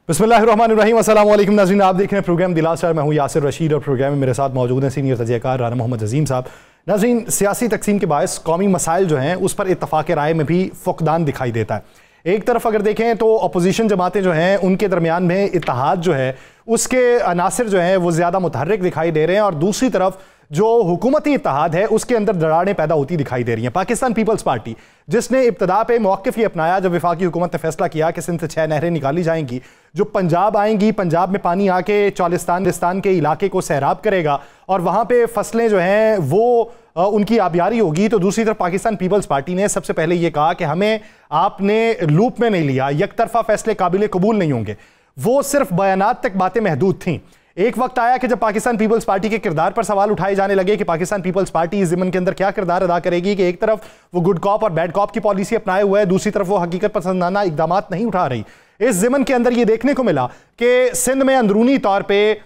बिस्मिल्लाहिर्रहमानिर्रहीम। अस्सलाम वालेकुम नाज़रीन, आप देख रहे हैं प्रोग्राम दिल आज़ार। मैं हूं यासिर रशीद और प्रोग्राम में मेरे साथ मौजूद हैं सीनियर तजज़ियाकार राना मोहम्मद अजीम साहब। नाज़रीन, सियासी तकसीम के बायस कौमी मसाइल जो हैं उस पर इत्तफ़ाक़ राय में भी फ़ुक़दान दिखाई देता है। एक तरफ अगर देखें तो अपोजिशन जमातें जो हैं उनके दरमियान में इत्तेहाद जो है उसके अनासिर जो हैं वो ज़्यादा मुतहर्रिक दिखाई दे रहे हैं, और दूसरी तरफ जो हुकूमती इत्तेहाद है उसके अंदर दरारें पैदा होती दिखाई दे रही हैं। पाकिस्तान पीपल्स पार्टी जिसने इब्तदा पे मौक़िफ़ ये अपनाया जब वफाकी हुकूमत ने फैसला किया कि सिंध से 6 नहरें निकाली जाएंगी, जो पंजाब आएंगी, पंजाब में पानी आके चालिस्तान के इलाके को सैराब करेगा और वहाँ पे फसलें जो हैं वो उनकी आबियारी होगी। तो दूसरी तरफ पाकिस्तान पीपल्स पार्टी ने सबसे पहले ये कहा कि हमें आपने लूप में नहीं लिया, एक तरफा फैसले काबिल कबूल नहीं होंगे। वो सिर्फ बयानात तक बातें महदूद थीं। एक वक्त आया कि जब पाकिस्तान पीपल्स पार्टी के किरदार पर सवाल उठाए जाने लगे कि पाकिस्तान पीपल्स पार्टी इस ज़िमन के अंदर क्या किरदार अदा करेगी कि एक तरफ वो गुड कॉप और बैड कॉप की पॉलिसी अपनाए हुए है, दूसरी तरफ वो हकीकत पसंदाना इकदाम नहीं उठा रही। इस ज़िमन के अंदर ये देखने को मिला कि सिंध में अंदरूनी तौर पर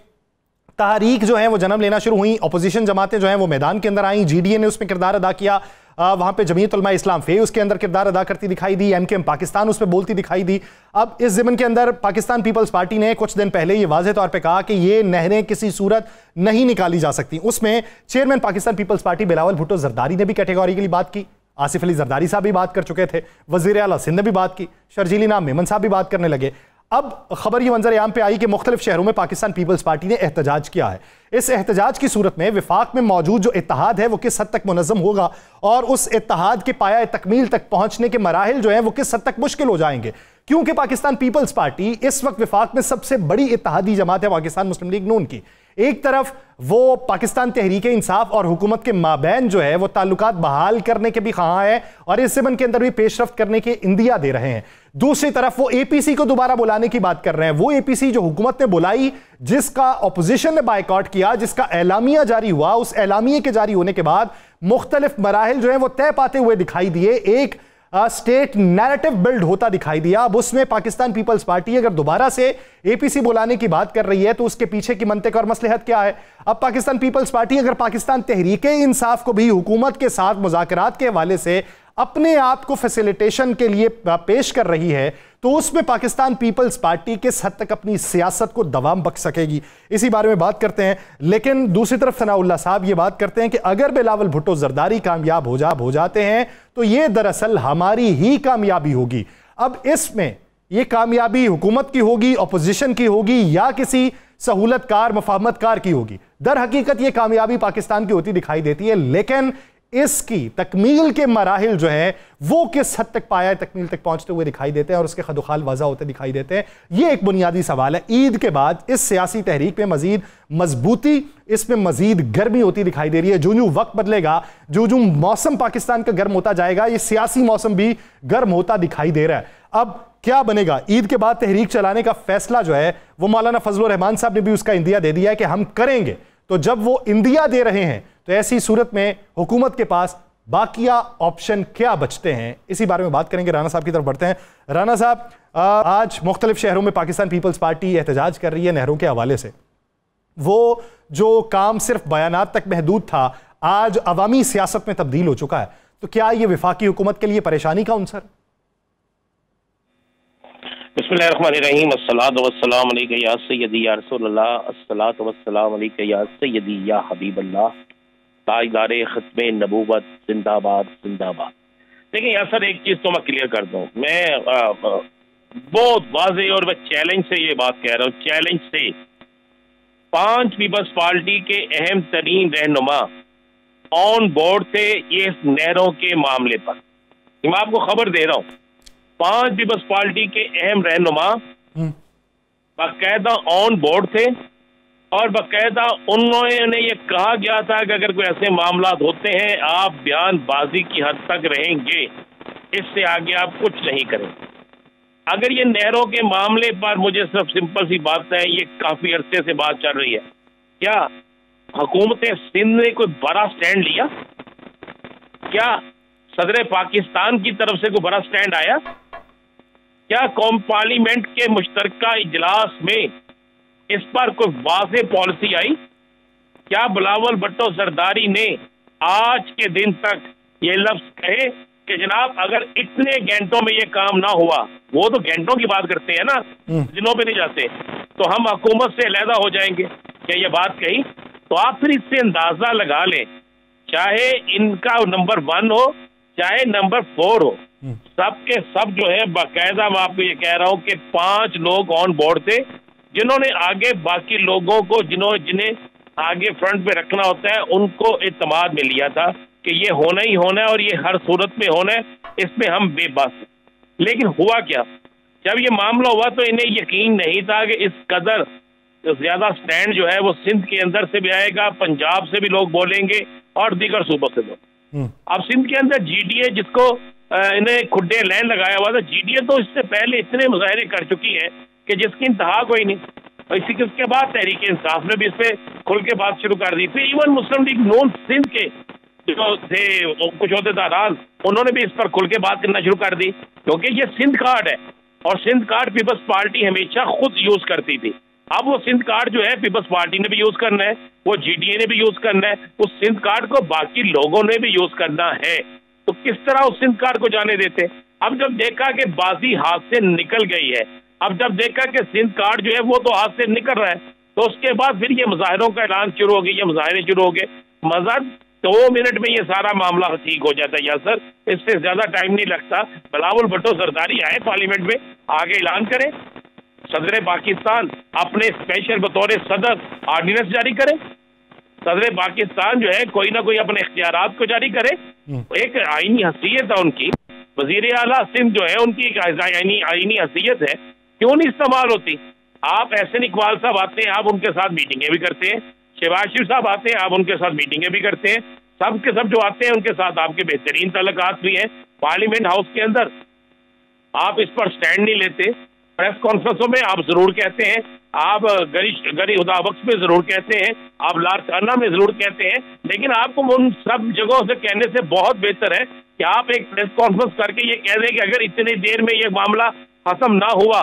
तहरीक जो है वो जन्म लेना शुरू हुई, अपोजिशन जमातें जो हैं वो मैदान के अंदर आई, GDA ने उसमें किरदार अदा किया, वहां पे जमीयत उलमा इस्लाम फे उसके अंदर किरदार अदा करती दिखाई दी, MKM पाकिस्तान उसमें बोलती दिखाई दी। अब इस ज़िमन के अंदर पाकिस्तान पीपल्स पार्टी ने कुछ दिन पहले ये वाज़ेह तौर पे कहा कि ये नहरें किसी सूरत नहीं निकाली जा सकती। उसमें chairman Pakistan People's Party Bilawal Bhutto Zardari ने भी कैटेगोरिकली बात की, आसिफ अली जरदारी साहब भी बात कर चुके थे, वज़ीर आला सिंध ने भी बात की, शर्जीली नाम मेमन साहब भी बात करने लगे। अब खबर ये मंजर आम पे आई कि मुख्तलिफ शहरों में पाकिस्तान पीपल्स पार्टी ने एहतजाज किया है। इस एहतजाज की सूरत में विफाक में मौजूद जो इत्तेहाद है वो किस हद तक मुनज़्ज़म होगा और उस इत्तेहाद के पाया तकमील तक पहुंचने के मराहिल जो है वो किस हद तक मुश्किल हो जाएंगे, क्योंकि पाकिस्तान पीपल्स पार्टी इस वक्त विफाक में सबसे बड़ी इत्तेहादी जमात है पाकिस्तान मुस्लिम लीग नून की। एक तरफ वो पाकिस्तान तहरीक इंसाफ और हुकूमत के माबैन जो है वो ताल्लुकात बहाल करने के भी ख़्वाह है और इस ज़िमन के अंदर भी पेशरफ्त करने के इंदिया दे रहे हैं। दूसरी तरफ वो APC को दोबारा बुलाने की बात कर रहे हैं, वो APC जो हुकूमत ने बुलाई, जिसका ऑपोजिशन ने बायकॉट किया, जिसका एलामिया जारी हुआ, उस एलामिये के जारी होने के बाद मुख्तलिफ मराहिल जो है वो तय पाते हुए दिखाई दिए, एक स्टेट नैरेटिव बिल्ड होता दिखाई दिया। अब उसमें पाकिस्तान पीपल्स पार्टी अगर दोबारा से APC बुलाने की बात कर रही है तो उसके पीछे की मंतिक और मसलहत क्या है। अब पाकिस्तान पीपल्स पार्टी अगर पाकिस्तान तहरीक इंसाफ को भी हुकूमत के साथ मुज़ाकरात के हवाले से अपने आप को फैसिलिटेशन के लिए पेश कर रही है तो उसमें पाकिस्तान पीपल्स पार्टी किस हद तक अपनी सियासत को दवाम बख्श सकेगी, इसी बारे में बात करते हैं। लेकिन दूसरी तरफ सनाउल्लाह साहब ये बात करते हैं कि अगर बिलावल भुट्टो जरदारी कामयाब हो जाते हैं तो ये दरअसल हमारी ही कामयाबी होगी। अब इसमें ये कामयाबी हुकूमत की होगी, अपोजिशन की होगी या किसी सहूलतकार मफाहमतकार की होगी, दर हकीकत ये कामयाबी पाकिस्तान की होती दिखाई देती है। लेकिन इसकी तकमील के मराहिल जो है वो किस हद तक पाया तकमील तक पहुंचते हुए दिखाई देते हैं और उसके खदुखाल वाज़ा होते दिखाई देते हैं, ये एक बुनियादी सवाल है। ईद के बाद इस सियासी तहरीक में मजीद मजबूती, इसमें मजीद गर्मी होती दिखाई दे रही है। जो वक्त बदलेगा, जो मौसम पाकिस्तान का गर्म होता जाएगा, ये सियासी मौसम भी गर्म होता दिखाई दे रहा है। अब क्या बनेगा? ईद के बाद तहरीक चलाने का फैसला जो है वो मौलाना फजलुर रहमान साहब ने भी उसका इंदिया दे दिया है कि हम करेंगे। तो जब वो इंदिया दे रहे हैं तो ऐसी सूरत में हुकूमत के पास बाकिया ऑप्शन क्या बचते हैं, इसी बारे में बात करेंगे। राना साहब की तरफ बढ़ते हैं। राना साहब, आज मुख्तलिफ शहरों में पाकिस्तान पीपल्स पार्टी एहतजाज कर रही है नहरों के हवाले से। वो जो काम सिर्फ बयानात तक महदूद था आज अवामी सियासत में तब्दील हो चुका है, तो क्या ये वफाकी हुकूमत के लिए परेशानी का अंसर? बिस्मिल्लाहिर्रहमानिर्रहीम, अस्सलातु वस्सलाम अलैका या सय्यदी या रसूलल्लाह, अस्सलातु वस्सलाम अलैका या सय्यदी या हबीबल्लाह, ताजदारे खत्मे नबूवत जिंदाबाद जिंदाबाद। देखिए यार सर, एक चीज तो मैं क्लियर कर दूं, मैं बहुत वाज़े और मैं चैलेंज से ये बात कह रहा हूँ, चैलेंज से 5 पीपल्स पार्टी के अहम तरीन रहनुमा ऑन बोर्ड थे ये नहरों के मामले पर। मैं आपको खबर दे रहा हूँ, 5 पीपल्स पार्टी के अहम रहनुमा बाकायदा ऑन बोर्ड थे और बाकायदा उन्होंने ये कहा गया था कि अगर कोई ऐसे मामला होते हैं आप बयानबाजी की हद तक रहेंगे, इससे आगे आप कुछ नहीं करेंगे। अगर ये नहरों के मामले पर, मुझे सिर्फ सिंपल सी बात है, ये काफी अरसे से बात चल रही है, क्या हुकूमत सिंध ने कोई बड़ा स्टैंड लिया? क्या सदर पाकिस्तान की तरफ से कोई बड़ा स्टैंड आया? क्या कौम पार्लियामेंट के मुश्तरका इजलास में इस पर कोई वाज़ेह पॉलिसी आई? क्या बिलावल भुट्टो जरदारी ने आज के दिन तक ये लफ्ज कहे कि जनाब अगर इतने घंटों में ये काम ना हुआ, वो तो घंटों की बात करते हैं ना, दिनों पे नहीं जाते, तो हम हुकूमत से अलहदा हो जाएंगे, क्या ये बात कही? तो आप फिर इससे अंदाजा लगा लें, चाहे इनका नंबर 1 हो चाहे नंबर 4 हो, सबके सब जो है बाकायदा मैं आपको ये कह रहा हूं कि 5 लोग ऑन बोर्ड थे जिन्होंने आगे बाकी लोगों को जिन्हें आगे फ्रंट पे रखना होता है उनको इत्मीनान में लिया था कि ये होना ही होना है और ये हर सूरत में होना है, इसमें हम बेबस हैं। लेकिन हुआ क्या, जब ये मामला हुआ तो इन्हें यकीन नहीं था कि इस कदर ज्यादा स्टैंड जो है वो सिंध के अंदर से भी आएगा, पंजाब से भी लोग बोलेंगे और दीगर सूबों से लोग। अब सिंध के अंदर जीडीए जिसको इन्हें खुड्डे लैन लगाया हुआ था, जीडीए तो इससे पहले इतने मुजाहरे कर चुकी है कि जिसकी इंतहा कोई नहीं, और इसी के बाद तहरीक इंसाफ ने भी इस पे खुल के बात शुरू कर दी। फिर इवन मुस्लिम लीग नून सिंध के जो थे कुछ अहदेदारान, उन्होंने भी इस पर खुल के बात करना शुरू कर दी, क्योंकि ये सिंध कार्ड है और सिंध कार्ड पीपल्स पार्टी हमेशा खुद यूज करती थी। अब वो सिंध कार्ड जो है पीपल्स पार्टी ने भी यूज करना है, वो जीडीए ने भी यूज करना है, उस सिंध कार्ड को बाकी लोगों ने भी यूज करना है। तो किस तरह उस सिंध कार्ड को जाने देते? अब जब देखा कि बाजी हाथ से निकल गई है, अब जब देखा कि सिंध कार्ड जो है वो तो हाथ से निकल रहा है, तो उसके बाद फिर ये मुजाहरों का ऐलान शुरू हो गया, ये मुजाहरे शुरू हो गए। मज़ा 2 मिनट में ये सारा मामला ठीक हो जाता है या सर, इससे ज्यादा टाइम नहीं लगता। बिलावल भुट्टो जरदारी आए पार्लियामेंट में, आगे ऐलान करें, सदर पाकिस्तान अपने स्पेशल बतौर सदर ऑर्डिनेंस जारी करे, सदर पाकिस्तान जो है कोई ना कोई अपने इख्तियारात को जारी करे। एक आईनी हैसियत है उनकी, वजीर आला सिंध जो है उनकी एक आईनी हैसियत है, क्यों नहीं इस्तेमाल होती? आप एहसन इकबाल साहब आते हैं, आप उनके साथ मीटिंगें भी करते हैं, शहबाज शरीफ साहब आते हैं, आप उनके साथ मीटिंगें भी करते हैं, सब के सब जो आते हैं उनके साथ आपके बेहतरीन तल्लुकात भी हैं। पार्लियामेंट हाउस के अंदर आप इस पर स्टैंड नहीं लेते, प्रेस कॉन्फ्रेंसों में आप जरूर कहते हैं, आप गरी हुदाबख्श में जरूर कहते हैं, आप लारकाना में जरूर कहते हैं, लेकिन आपको उन सब जगहों से कहने से बहुत बेहतर है कि आप एक प्रेस कॉन्फ्रेंस करके ये कह दें कि अगर इतनी देर में ये मामला खत्म ना हुआ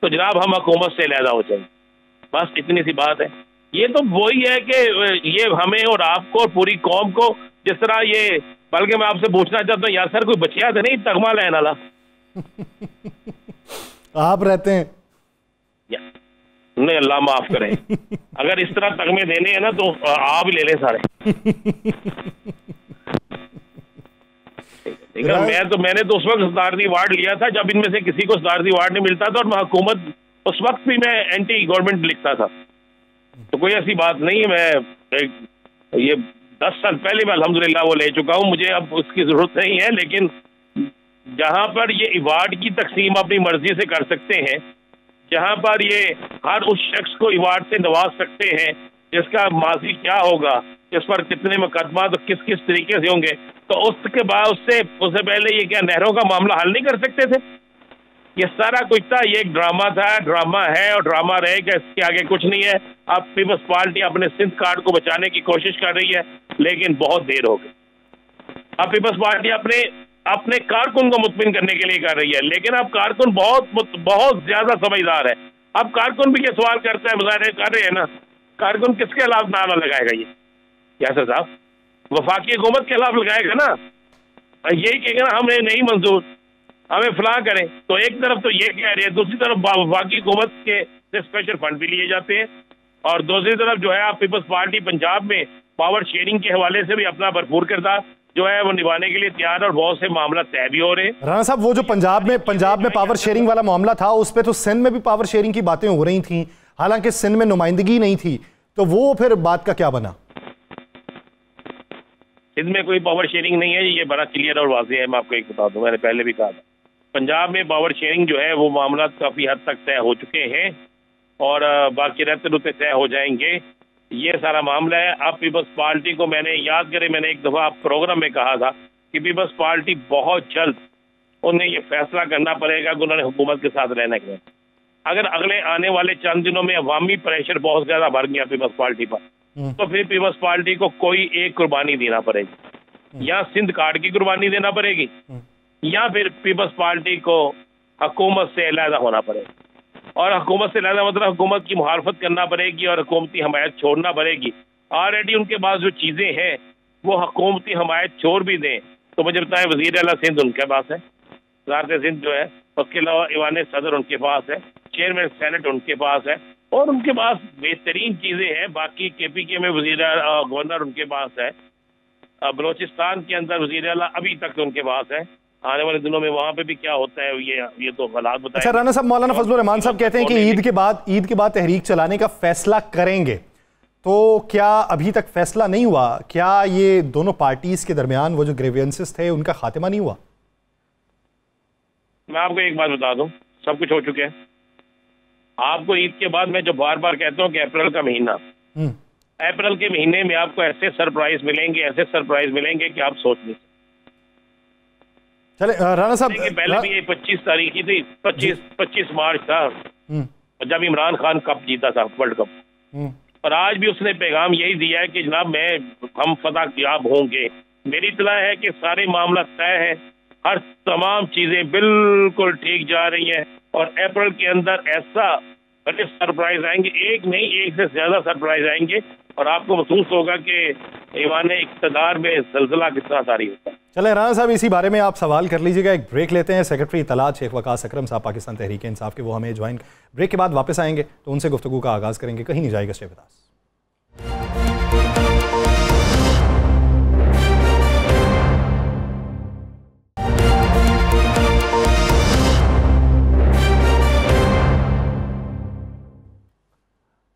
तो जनाब हम हुकूमत से अलहदा हो जाएंगे। बस इतनी सी बात है। ये तो वही है कि ये हमें और आपको और पूरी कौम को जिस तरह ये, बल्कि मैं आपसे पूछना चाहता हूँ यार सर, कोई बचिया तो नहीं तगमा लेने वाला? आप रहते हैं नहीं, अल्लाह माफ करें। अगर इस तरह तगमे देने हैं ना तो आप ही ले लें सारे। मैंने तो उस वक्त सदारती अवार्ड लिया था जब इनमें से किसी को सदारती अवार्ड नहीं मिलता था, और हुकूमत उस वक्त भी मैं एंटी गवर्नमेंट लिखता था, तो कोई ऐसी बात नहीं है। मैं ये 10 साल पहले मैं अल्हम्दुलिल्लाह वो ले चुका हूँ, मुझे अब उसकी जरूरत नहीं है। लेकिन जहां पर ये अवार्ड की तकसीम अपनी मर्जी से कर सकते हैं, जहां पर ये हर उस शख्स को अवार्ड से नवाज सकते हैं जिसका माजी क्या होगा, इस पर कितने मुकदमा तो किस किस तरीके से होंगे, तो उसके बाद उससे पहले ये क्या नहरों का मामला हल नहीं कर सकते थे? ये सारा कुछ था, ये एक ड्रामा था, ड्रामा है और ड्रामा रहेगा, इसके आगे कुछ नहीं है। अब पीपल्स पार्टी अपने सिंध कार्ड को बचाने की कोशिश कर रही है, लेकिन बहुत देर हो गई। अब पीपल्स पार्टी अपने कारकुन को मुतमिन करने के लिए कर रही है, लेकिन अब कारकुन बहुत ज्यादा समझदार है। अब कारकुन भी ये सवाल करता है, मुजाहरे कर रहे हैं ना, कारकुन किसके खिलाफ नारा लगाएगा? ये यासर साहब वफाकी हुकूमत के खिलाफ लगाएगा ना, यही कहेगा ना हमें नहीं मंजूर, हमें फलां करें। तो एक तरफ तो ये कह रहे हैं, दूसरी तरफ वफाकी हुकूमत के स्पेशल फंड भी लिए जाते हैं, और दूसरी तरफ जो है आप पीपल्स पार्टी पंजाब में पावर शेयरिंग के हवाले से भी अपना भरपूर किरदार जो है वो निभाने के लिए तैयार, और बहुत से मामला तय भी हो रहे हैं। राणा साहब, वो जो पंजाब में पावर शेयरिंग वाला मामला था, उस पर तो सिंध में भी पावर शेयरिंग की बातें हो रही थी, हालांकि सिंध में नुमाइंदगी नहीं थी, तो वो फिर बात का क्या बना? सिंध में कोई पावर शेयरिंग नहीं है, ये बड़ा क्लियर और वाज़ेह है। मैं आपको एक बता दूं, मैंने पहले भी कहा था, पंजाब में पावर शेयरिंग जो है वो मामला काफी हद तक तय हो चुके हैं और बाकी रहते रुते तय हो जाएंगे। ये सारा मामला है। अब पीपल्स पार्टी को मैंने याद करे, मैंने एक दफा प्रोग्राम में कहा था कि पीपल्स पार्टी बहुत जल्द उन्हें ये फैसला करना पड़ेगा कि उन्होंने हुकूमत के साथ रहना है। अगर अगले आने वाले चंद दिनों में अवामी प्रेशर बहुत ज्यादा बढ़ गया पीपल्स पार्टी पर, तो फिर पीपल्स पार्टी को कोई एक कुर्बानी देना पड़ेगी, या सिंध कार्ड की कुर्बानी देना पड़ेगी, या फिर पीपल्स पार्टी को हुकूमत से अलहदा होना पड़ेगा। और हुकूमत से अलहदा मतलब हुकूमत की मुखालफत करना पड़ेगी और हुकूमती हमायत छोड़ना पड़ेगी। ऑलरेडी उनके पास जो चीजें हैं वो हुकूमती हमायत छोड़ भी दें तो मुझे बताएं, वजीर आला सिंध उनके पास है, वजारत सिंध जो है, उसके अलावा ईवान सदर उनके पास है, चेयरमैन सेनेट उनके पास है, और उनके पास बेहतरीन चीजें हैं। बाकी KPK में गवर्नर उनके पास है, बलोचिस्तान के अंदर वजीर आला अभी तक उनके पास है। आने वाले दिनों में वहां पे भी क्या होता है ये तो हालात बताएं। अच्छा राना साहब, मौलाना फजलुर रहमान साहब कहते हैं कि ईद के बाद तहरीक चलाने का फैसला करेंगे, तो क्या अभी तक फैसला नहीं हुआ? क्या ये दोनों पार्टीज के दरमियान वो जो ग्रीवेंसेस थे उनका खात्मा नहीं हुआ? मैं आपको एक बात बता दूं, सब कुछ हो चुके हैं। आपको ईद के बाद मैं जो बार बार कहता हूँ कि अप्रैल का महीना, अप्रैल के महीने में आपको ऐसे सरप्राइज मिलेंगे कि आप सोच नहीं सकते। चले राणा साहब, पहले भी ये 25 तारीख की थी, 25 मार्च था जब इमरान खान कप जीता था, वर्ल्ड कप, और आज भी उसने पैगाम यही दिया है कि जनाब हम फतह होंगे। मेरी इत्तला है कि सारे मामला तय है, हर तमाम चीजें बिल्कुल ठीक जा रही हैं, और अप्रैल के अंदर ऐसा बड़े सरप्राइज आएंगे, एक नहीं एक से ज्यादा सरप्राइज आएंगे, और आपको महसूस होगा कि ईवान इक़्तिदार में ज़लज़ला कितना तारी होता है। चले राना साहब, इसी बारे में आप सवाल कर लीजिएगा, एक ब्रेक लेते हैं। सेक्रेटरी इत्तलात शेख वकास अकरम साहब पाकिस्तान तहरीक इंसाफ के, वो हमें ज्वाइन, ब्रेक के बाद वापस आएंगे तो उनसे गुफ्तगू का आगाज़ करेंगे। कहीं नहीं जाएगा, स्टे विद अस।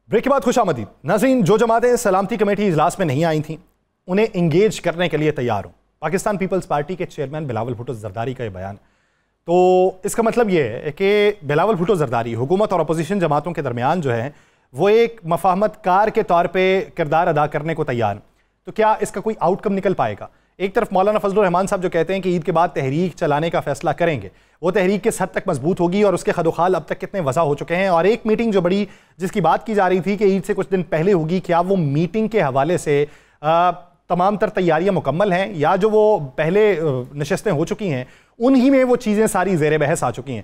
ब्रेक के बाद खुशामदीद नाज़रीन। जो जमातें सलामती कमेटी इजलास में नहीं आई थीं, उन्हें इंगेज करने के लिए तैयार हूं। पाकिस्तान पीपल्स पार्टी के चेयरमैन बिलावल भुट्टो जरदारी का यह बयान, तो इसका मतलब यह है कि बिलावल भुट्टो जरदारी हुकूमत और अपोजिशन जमातों के दरमियान जो है वो एक मफाहमतकार के तौर पर किरदार अदा करने को तैयार हैं। तो क्या इसका कोई आउटकम निकल पाएगा? एक तरफ मौलाना फजलुर रहमान साहब जो कहते हैं कि ईद के बाद तहरीक चलाने का फैसला करेंगे, वो तहरीक किस हद तक मजबूत होगी और उसके खदोखाल अब तक कितने वजह हो चुके हैं, और एक मीटिंग जो बड़ी जिसकी बात की जा रही थी कि ईद से कुछ दिन पहले होगी, क्या वो मीटिंग के हवाले से तमाम तर तैयारियां मुकम्मल हैं, या जो वो पहले नशस्तें हो चुकी हैं उन्हीं में वो चीज़ें सारी ज़ेर बहस आ चुकी हैं?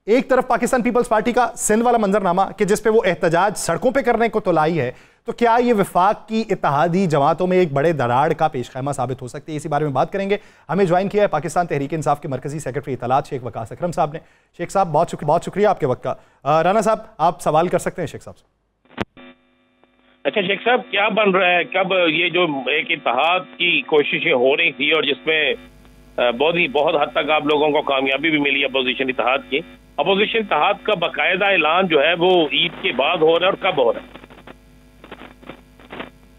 एक तरफ पाकिस्तान पीपल्स पार्टी का सिंध वाला मंजरनामा कि जिस पे वो एहतजाज सड़कों पे करने को तो लाई है, तो क्या ये वफाक की इत्तेहादी जमातों में एक बड़े दरार का पेशखैमा साबित हो सकती है? इसी बारे में बात करेंगे। हमें ज्वाइन किया है पाकिस्तान तहरीक इंसाफ के मरकजी सेक्रेटरी इत्तलात शेख वकास अकरम साहब ने। शेख साहब बहुत शुक्रिया आपके वक्त का। राना साहब, आप सवाल कर सकते हैं शेख साहब से। अच्छा शेख साहब, क्या बन रहा है, कब ये जो एक इत्तेहाद की कोशिशें हो रही थी और जिसमें बहुत हद तक आप लोगों को कामयाबी भी मिली अपोजिशन इत्तेहाद की, अपोजिशन इत्तेहाद का बाकायदा ऐलान जो है वो ईद के बाद हो रहा है, और कब हो रहा है?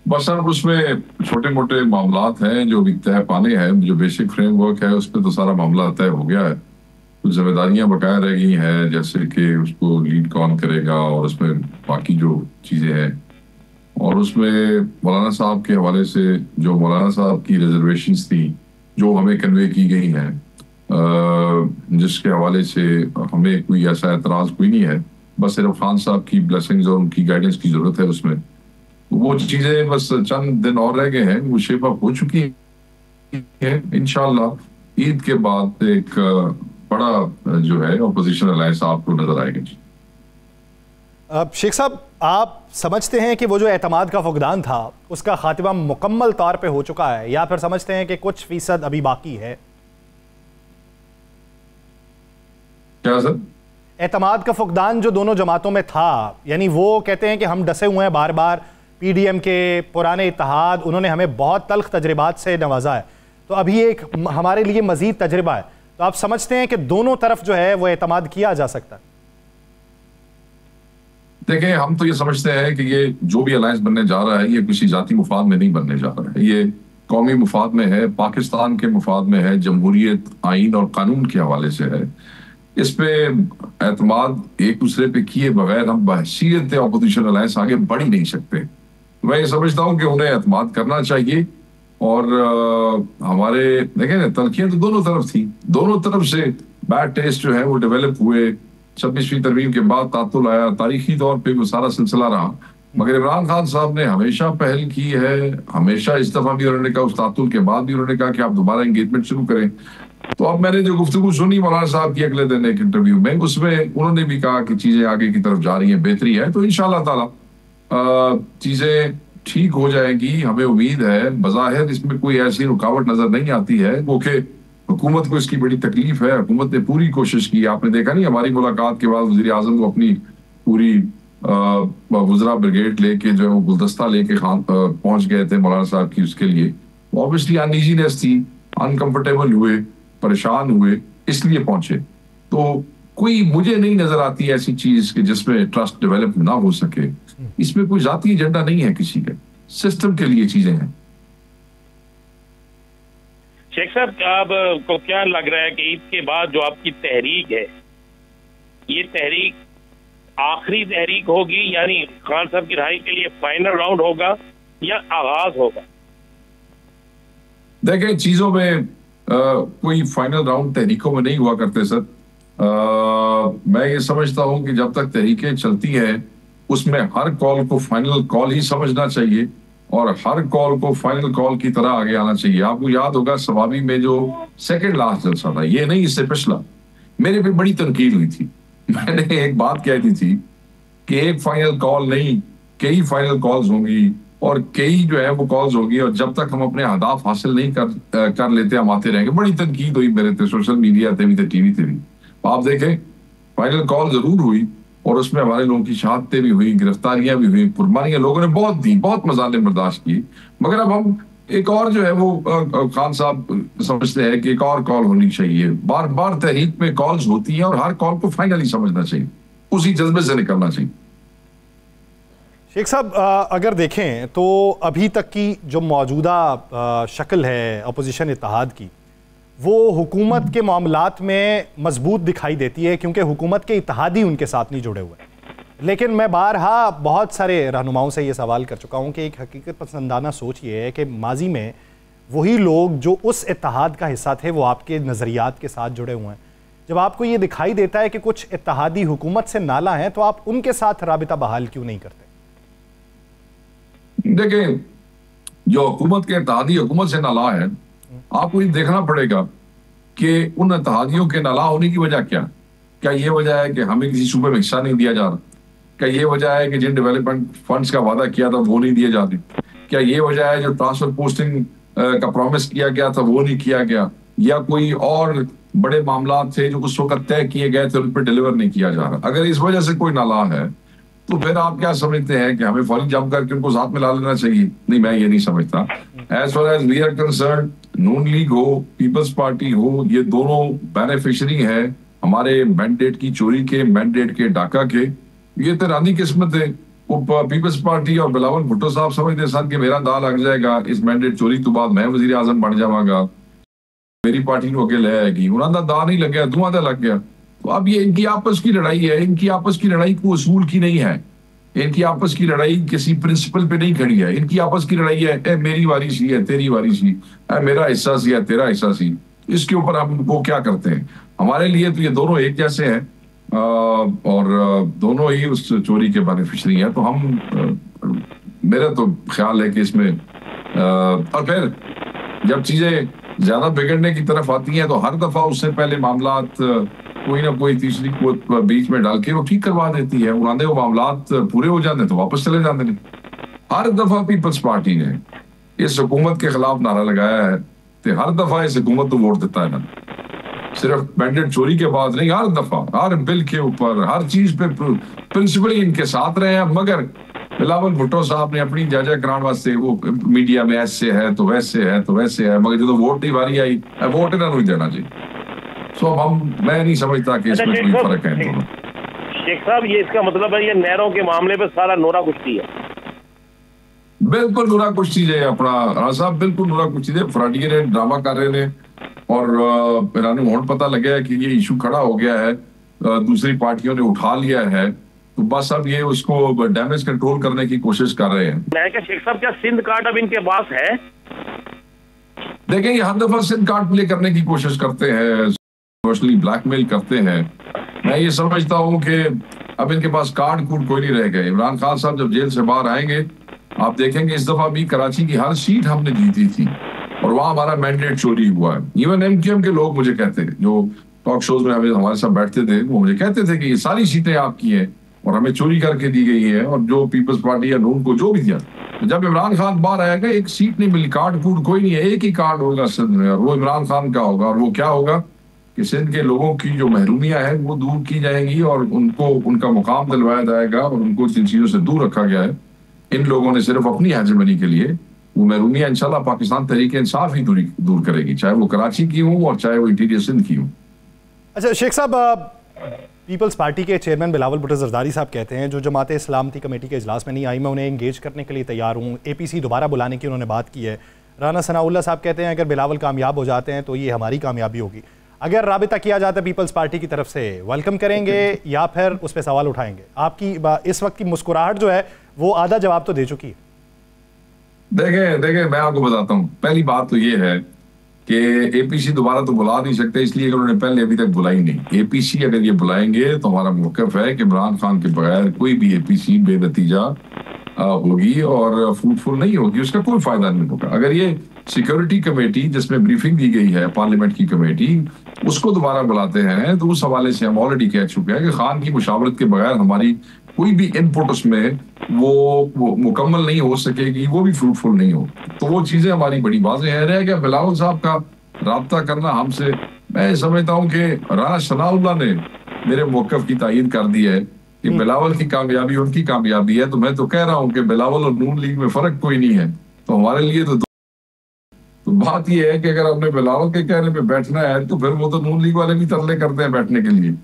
बस अब उसमें छोटे मोटे मामलात हैं जो भी तय पाने हैं, जो बेसिक फ्रेमवर्क है उसमें तो सारा मामला तय हो गया है। कुछ जिम्मेदारियां बकाया रह गई हैं, जैसे कि उसको लीड कौन करेगा और उसमें बाकी जो चीजें हैं, और उसमें मौलाना साहब के हवाले से जो मौलाना साहब की रिजर्वेशंस थी जो हमें कन्वे की गई हैं, जिसके हवाले से हमें कोई ऐसा एतराज कोई नहीं है, बस सिर्फ खान साहब की ब्लेसिंग्स और उनकी गाइडेंस की जरूरत है। उसमें वो चीजें बस चंद दिन और रह गए हैं, वो शेप अप हो चुकी है। इंशाल्लाह ईद के बाद एक बड़ा जो है अपोजिशन अलायंस आपको नजर आएगी। शेख साहब, आप समझते हैं कि वो जो एतमाद का फुकदान था उसका खात्मा मुकम्मल तौर पे हो चुका है, या फिर समझते हैं कि कुछ फीसद अभी बाकी है? क्या सर? एतमाद का फुकदान जो दोनों जमातों में था, यानी वो कहते हैं कि हम डसे हुए हैं बार बार, PDM के पुराने इत्तेहाद उन्होंने हमें बहुत तल्ख तजर्बात से नवाजा है, तो अभी एक हमारे लिए मजीद तजर्बा है, तो आप समझते हैं कि दोनों तरफ जो है वो एतमाद किया जा सकता है? देखिए, हम तो ये समझते हैं कि ये जो भी अलायंस बनने जा रहा है ये किसी जाती मुफाद में नहीं बनने जा रहा है, ये कौमी मुफाद में है, पाकिस्तान के मुफाद में है, जमहूरियत, आइन और कानून के हवाले से है। इस पे एतमाद एक दूसरे पे किए बगैर हम बहसीयत अपोजिशन अलायंस आगे बढ़ ही नहीं सकते। मैं ये समझता हूँ कि उन्हें एतमाद करना चाहिए, और हमारे देखें ना, तलखियां तो दोनों तरफ थी, दोनों तरफ से बैड टेस्ट जो है वो डेवलप हुए। 26वीं तरमीम के बाद तातुल आया, तारीखी तौर पे वो सारा सिलसिला रहा, मगर इमरान खान साहब ने हमेशा पहल की है, हमेशा इस दफा भी उन्होंने कहा, उस तातुल के बाद भी उन्होंने कहा कि आप दोबारा एंगेजमेंट शुरू करें। तो अब मैंने जो गुफ्तगू सुनी मौलाना साहब की अगले दिन एक इंटरव्यू में, उसमें उन्होंने भी कहा कि चीजें आगे की तरफ जा रही हैं, बेहतरी है, तो इंशाल्लाह ताला चीजें ठीक हो जाएगी, हमें उम्मीद है। बज़ाहिर इसमें कोई ऐसी रुकावट नजर नहीं आती है, क्योंकि हुकूमत को इसकी बड़ी तकलीफ है। हुकूमत ने पूरी कोशिश की, आपने देखा नहीं हमारी मुलाकात के बाद वज़ीर आज़म को अपनी पूरी वज़रा ब्रिगेड लेके जो है वो गुलदस्ता लेके खान पहुंच गए थे मौलाना साहब की उसके लिए। ऑब्वियसली अनईजीनेस थी, अनकंफर्टेबल हुए, परेशान हुए, इसलिए पहुंचे। तो कोई मुझे नहीं नजर आती ऐसी चीज कि जिसमें ट्रस्ट डेवलप ना हो सके। इसमें कोई जाती एजेंडा नहीं है किसी का, सिस्टम के लिए चीजें हैं। शेख साहब, आपको क्या लग रहा है कि ईद के बाद जो आपकी तहरीक है, ये तहरीक आखिरी तहरीक होगी, यानी खान साहब की रिहाई के लिए फाइनल राउंड होगा या आगाज होगा? देखें, चीजों में कोई फाइनल राउंड तहरीकों में नहीं हुआ करते सर। मैं ये समझता हूं कि जब तक तहरीकें चलती हैं उसमें हर कॉल को फाइनल कॉल ही समझना चाहिए और हर कॉल को फाइनल कॉल की तरह आगे आना चाहिए। आपको याद होगा सवाबी में जो सेकंड लास्ट जलसा था, ये नहीं इससे पिछला, मेरे पे बड़ी तनकीद हुई थी। मैंने एक बात कह दी थी कि एक फाइनल कॉल नहीं, कई फाइनल कॉल्स होंगी और कई जो है वो कॉल्स होगी, और जब तक हम अपने अहदाफ हासिल नहीं कर लेते हम आते रहेंगे। बड़ी तनकीद हुई मेरे पे, सोशल मीडिया पे भी, टीवी पे भी। आप देखें, फाइनल कॉल जरूर हुई और उसमें हमारे लोगों की शहादतें भी हुई, गिरफ्तारियां भी हुई, कुर्बानियां लोगों ने बहुत दी, बहुत मजाले बर्दाश्त की। मगर अब हम एक और जो है वो खान साहब समझते हैं कि एक और कॉल होनी चाहिए। बार बार तहरीक में कॉल्स होती हैं और हर कॉल को फाइनली समझना चाहिए, उसी जज्बे से निकलना चाहिए। शेख साहब, अगर देखें तो अभी तक की जो मौजूदा शक्ल है अपोजिशन इत्तेहाद की, वो हुकूमत के मामलात में मजबूत दिखाई देती है क्योंकि हुकूमत के इत्तेहादी उनके साथ नहीं जुड़े हुए। लेकिन मैं बारहा बहुत सारे रहनुमाओं से ये सवाल कर चुका हूँ कि एक हकीकत पसंदाना सोच ये है कि माजी में वही लोग जो उस इत्तेहाद का हिस्सा थे वो आपके नज़रियात के साथ जुड़े हुए हैं। जब आपको ये दिखाई देता है कि कुछ इत्तेहादी हुकूमत से नाला हैं, तो आप उनके साथ राबिता बहाल क्यों नहीं करते? देखें, जो हुकूमत के इत्तेहादी हुकूमत से नाला है, आपको ये देखना पड़ेगा कि उन इत्तेहादियों के नाला होने की वजह क्या ये वजह है कि हमें किसी सूबे में हिस्सा नहीं दिया जा रहा? क्या ये वजह है कि जिन डेवलपमेंट फंड्स का वादा किया था वो नहीं दिए जाते? क्या ये वजह है जो ट्रांसफर पोस्टिंग का प्रॉमिस किया गया था वो नहीं किया गया? या कोई और बड़े मामला थे जो उस वक्त तय किए गए थे उन पर डिलीवर नहीं किया जा रहा? अगर इस वजह से कोई नाला है तो फिर आप क्या समझते हैं कि हमें फौरी जम करके उनको साथ में ला लेना चाहिए? नहीं, मैं ये नहीं समझता। As far as we are concerned, Noon league हो, पीपल्स पार्टी हो, ये दोनों बेनिफिशियरी है हमारे मैंडेट की चोरी के, मैंडेट के डाका के। ये तिरानी किस्मत है। वो पीपल्स पार्टी और बिलावल भुट्टो साहब समझते सन कि मेरा दाल लग जाएगा इस मैंडेट चोरी तो बाद मैं वजीर आजम बन जावांगा, मेरी पार्टी को अगे ले आएगी। उन्होंने दा नहीं लग गया, धुआं दा लग गया। तो अब ये इनकी आपस की लड़ाई है। इनकी आपस की लड़ाई को उसूल की नहीं है, इनकी आपस की लड़ाई किसी प्रिंसिपल पे नहीं खड़ी है। इनकी आपस की लड़ाई है ए मेरी वारी सी है, तेरी वारी सी, मेरा हिस्सा सी है, तेरा हिस्सा सी। इसके ऊपर हम वो क्या करते हैं? हमारे लिए तो ये दोनों एक जैसे हैं और दोनों ही उस चोरी के बेनिफिशियरी हैं। तो हम मेरा तो ख्याल है कि इसमें और फिर जब चीजें ज्यादा बिगड़ने की तरफ आती हैं तो हर दफा उससे पहले मामलात कोई ना कोई तीसरी को बीच में डाल के वो ठीक करवा देती है। उन्होंने वो मामलात पूरे हो जाते तो वापस चले जाते नहीं। हर दफा पीपल्स पार्टी ने इस हुकूमत के खिलाफ नारा लगाया है तो हर दफा इस हुकूमत को वोट देता है ना, सिर्फ मैंडेट चोरी के बाद नहीं, हर दफा हर बिल के ऊपर हर चीज पे प्रिंसिपली इनके साथ रहे हैं। मगर बिलावल भुट्टो साहब ने अपनी जायजा कराने वास्ते वो मीडिया में ऐसे है तो वैसे है तो वैसे है, मगर जो वोट की बारी आई वोट इन्होंने नहीं देना चाहिए। तो मैं नहीं समझता कि इसमें कोई फर्क है। शेख साहब, ये इसका मतलब है ये नहरों के मामले पे सारा नोरा कुश्ती है? बिल्कुल नोरा कुश्ती है अपना साहब, बिल्कुल नोरा कुश्ती है। फराडिये ने ड्रामा कर रहे ने और फिर पता लगा कि ये इशू खड़ा हो गया है, दूसरी पार्टियों ने उठा लिया है, तो बस अब ये उसको डैमेज कंट्रोल करने की कोशिश कर रहे हैं। मैं क्या शेख साहब, क्या सिंध कार्ड अब इनके पास है? देखें, ये हर दफा सिंध कार्ड प्ले करने की कोशिश करते हैं, सोशली ब्लैकमेल करते हैं। मैं ये समझता हूँ कि अब इनके पास कार्ड कूड कोई नहीं रह गए। इमरान खान साहब जब जेल से बाहर आएंगे आप देखेंगे इस दफा भी कराची की हर सीट हमने जीती थी और वहां हमारा मैंडेट चोरी हुआ है। इवन एमक्यूएम के लोग मुझे कहते हैं, जो टॉक शोज में हमारे साथ बैठते थे, वो मुझे कहते थे कि ये सारी सीटें आपकी हैं और हमें चोरी करके दी गई है, और जो पीपल्स पार्टी या नून को जो भी दिया जब इमरान खान बाहर आएगा एक सीट नहीं मिली, कार्ड कूड कोई नहीं है, एक ही कार्ड होगा सिंध में और वो इमरान खान का होगा। और वो क्या होगा कि सिंध के लोगों की जो महरूमियां हैं वो दूर की जाएंगी और उनको उनका मुकाम दिलवाया जाएगा और उनको जिन चीजों से दूर रखा गया है इन लोगों ने सिर्फ अपनी हेजमनी के लिए, वो महरूमियां इंशाल्लाह पाकिस्तान तहरीक इंसाफ ही दूर करेगी, चाहे वो कराची की हो और चाहे वो इंटीरियर सिंध की हो। अच्छा शेख साहब, पीपल्स पार्टी के चेयरमैन बिलावल भुट्टो जरदारी साहब कहते हैं जो जमात इस्लामती कमेटी के इजलास में नहीं आई, मैं उन्हें एंगेज करने के लिए तैयार हूँ, APC दोबारा बुलाने की उन्होंने बात की है। राना सनाउल्लाह साहब कहते हैं अगर बिलावल कामयाब हो जाते हैं तो ये हमारी कामयाबी होगी। अगर राबिता किया जाता है पीपल्स पार्टी की तरफ से, वेलकम करेंगे या फिर उस पर सवाल उठाएंगे? आपकी इस वक्त की मुस्कुराहट जो है वो आधा जवाब तो दे चुकी है। देखें मैं आपको बताता हूँ, पहली बात तो ये है कि APC दोबारा तो बुला नहीं सकते, इसलिए कि उन्होंने पहले अभी तक बुलाई नहीं। APC अगर ये बुलाएंगे तो हमारा मौक़िफ़ है कि इमरान खान के बगैर कोई भी APC बेनतीजा होगी और फ्रूटफुल नहीं होगी, उसका कोई फायदा नहीं होगा। अगर ये सिक्योरिटी कमेटी जिसमें ब्रीफिंग दी गई है पार्लियामेंट की कमेटी, उसको दोबारा बुलाते हैं तो उस हवाले से हम ऑलरेडी कह चुके हैं कि खान की मुशावरत के बगैर हमारी कोई भी इनपुट उसमें वो मुकम्मल नहीं हो सकेगी, वो भी फ्रूटफुल नहीं हो। तो वो चीजें हमारी बड़ी वाज़ेह है। रह गया बिलावल साहब का राब्ता करना हमसे, मैं समझता हूँ कि राना सनाउल्लाह ने मेरे मौक़िफ़ की तायीद कर दी है कि बिलावल की कामयाबी उनकी कामयाबी है। तो मैं तो कह रहा हूँ कि बिलावल और नून लीग में फर्क कोई नहीं है, तो हमारे लिए तो बात यह है कि अगर हमने बिलावल के कहने पे बैठना है तो फिर वो तो नून लीग वाले भी तरले करते हैं बैठने के लिए।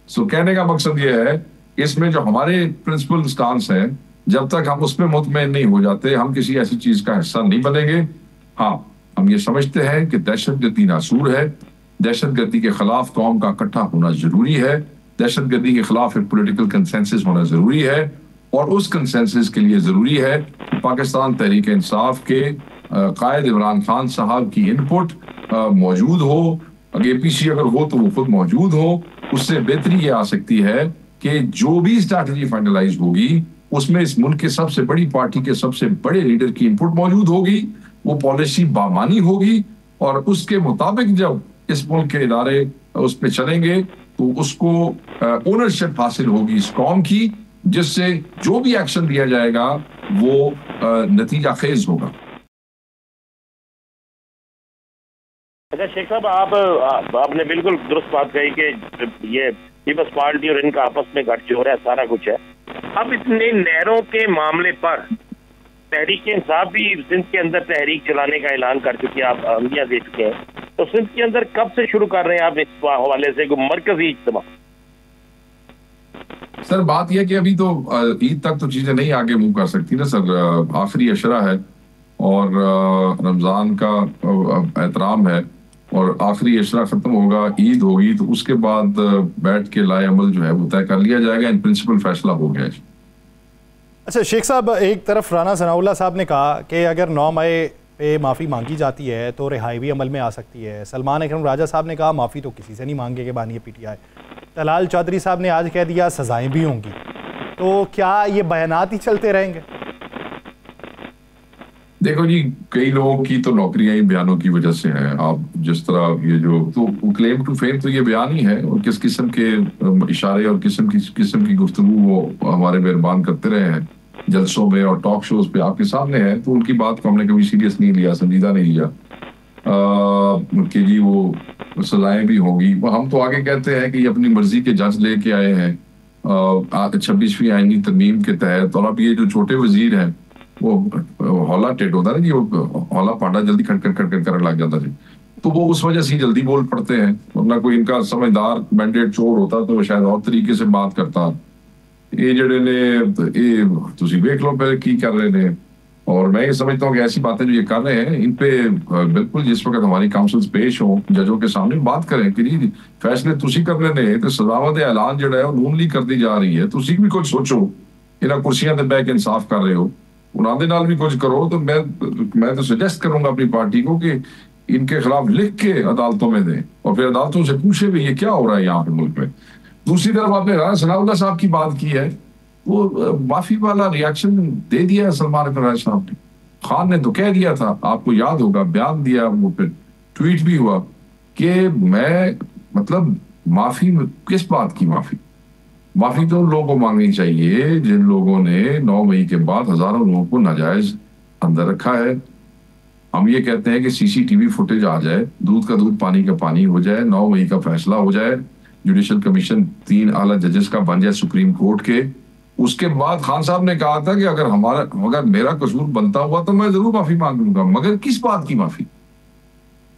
सो कहने का मकसद ये है, इसमें जो हमारे प्रिंसिपल स्टांस है, जब तक हम उसमें मुतमईन नहीं हो जाते हम किसी ऐसी चीज का हिस्सा नहीं बनेंगे। हाँ, हम ये समझते हैं कि दहशतगर्दी नासूर है, दहशतगर्दी के खिलाफ कौम का इकट्ठा होना जरूरी है, दहशतगर्दी के खिलाफ एक पॉलिटिकल कंसेंसस होना जरूरी है और उस कंसेंसस के लिए जरूरी है कि पाकिस्तान तहरीक इंसाफ के कायद इमरान खान साहब की इनपुट मौजूद हो। अगर APC अगर हो तो वो खुद मौजूद हो। उससे बेहतरी ये आ सकती है कि जो भी स्ट्रैटेजी फाइनलाइज होगी उसमें इस मुल्क के सबसे बड़ी पार्टी के सबसे बड़े लीडर की इनपुट मौजूद होगी, वो पॉलिसी बामानी होगी और उसके मुताबिक जब इस मुल्क के इदारे उस पर चलेंगे तो उसको ओनरशिप हासिल होगी इस कौम की, जिससे जो भी एक्शन लिया जाएगा वो नतीजा खेज होगा। अच्छा शेख साहब, आपने बिल्कुल दुरुस्त बात कही कि ये पीपल्स पार्टी और इनका आपस में गठजोड़ है, सारा कुछ है। अब इतने नहरों के मामले पर तहरीक इंसाफ भी सिंध के अंदर तहरीक चलाने का ऐलान कर चुकी है, आप अहमियत दे चुके हैं, तो सिंध के अंदर कब से शुरू कर रहे हैं आप इस हवाले से मरकजी इज्तिमा? सर बात यह कि अभी तो ईद तक तो चीजें नहीं आगे मूव कर सकती ना सर, आखिरी अशरा है और रमजान का एहतराम है और आखिरी अशरा खत्म होगा, ईद होगी, तो उसके बाद बैठ के लाए अमल जो है वो तय कर लिया जाएगा। इन प्रिंसिपल फैसला हो गया है। अच्छा शेख साहब, एक तरफ राना सनाउल्लाह साहब ने कहा कि अगर 9 मई पे माफ़ी मांगी जाती है तो रिहाई भी अमल में आ सकती है। सलमान अकरम राजा साहब ने कहा माफ़ी तो किसी से नहीं मांगे के बानी PTI। तलाल चौधरी साहब ने आज कह दिया सजाएं भी होंगी। तो क्या ये बयानात ही चलते रहेंगे? देखो जी, कई लोगों की तो नौकरियां ही बयानों की वजह से है। आप जिस तरह ये जो तो क्लेम टू फेम तो ये बयान ही है और किस किस्म के इशारे और किस्म की गुफ्तगू वो हमारे मेहरबान करते रहे हैं जलसों में और टॉक शोज पे आपके सामने है, तो उनकी बात को हमने कभी सीरियस नहीं लिया, संजीदा नहीं लिया कि जी वो सजाएं भी होगी। हम तो आगे कहते हैं कि ये अपनी मर्जी के जज लेके आए हैं 26वीं आईनी तरमीम के तहत। और अब ये जो छोटे वजीर हैं वो हौला टेट होता है ना, कि वो हौला पांडा जल्दी खटखट करने लग जाता है, तो वो उस वजह से जल्दी बोल पड़ते हैं, वरना कोई इनका समझदार मैंडेट चोर होता तो शायद और तरीके से बात करता। ये जड़े ने तुसी देख लो पहले की कर रहे ने, और मैं ये समझता हूँ कि ऐसी बातें जो ये कर रहे हैं इन पे बिल्कुल जिस वक्त हमारी काउंसिल्स पेश हो जजों के सामने बात करें कि जी फैसले तुसी करने ने तो सजावत ऐलान जड़ा है वो नून लीग कर दी जा रही है, तुसी भी कुछ सोचो, इन्हें कुर्सियां ते बैठ के इंसाफ कर रहे हो, उन्होंने नाल भी कुछ करो। तो मैं तो सजेस्ट करूंगा अपनी पार्टी को कि इनके खिलाफ लिख के अदालतों में दें और फिर अदालतों से पूछे भी ये क्या हो रहा है यहाँ पे मुल्क में। दूसरी तरफ आपने राना सनाउल्लाह साहब की बात की है, वो माफी वाला रिएक्शन दे दिया सलमान अकरम राजा साहब ने। खान ने तो कह दिया था, आपको याद होगा, बयान दिया, वो फिर ट्वीट भी हुआ कि मैं मतलब माफी किस बात की माफी तो उन लोगों को मांगनी चाहिए जिन लोगों ने 9 मई के बाद हजारों लोगों को नाजायज अंदर रखा है। हम ये कहते हैं कि सीसीटीवी फुटेज आ जाए, दूध का दूध पानी का पानी हो जाए, 9 मई का फैसला हो जाए, जुडिशल कमीशन 3 आला जजेस का बन जाए सुप्रीम कोर्ट के। उसके बाद खान साहब ने कहा था कि अगर मेरा कसूर बनता हुआ तो मैं जरूर माफी मांग लूंगा, मगर किस बात की माफी?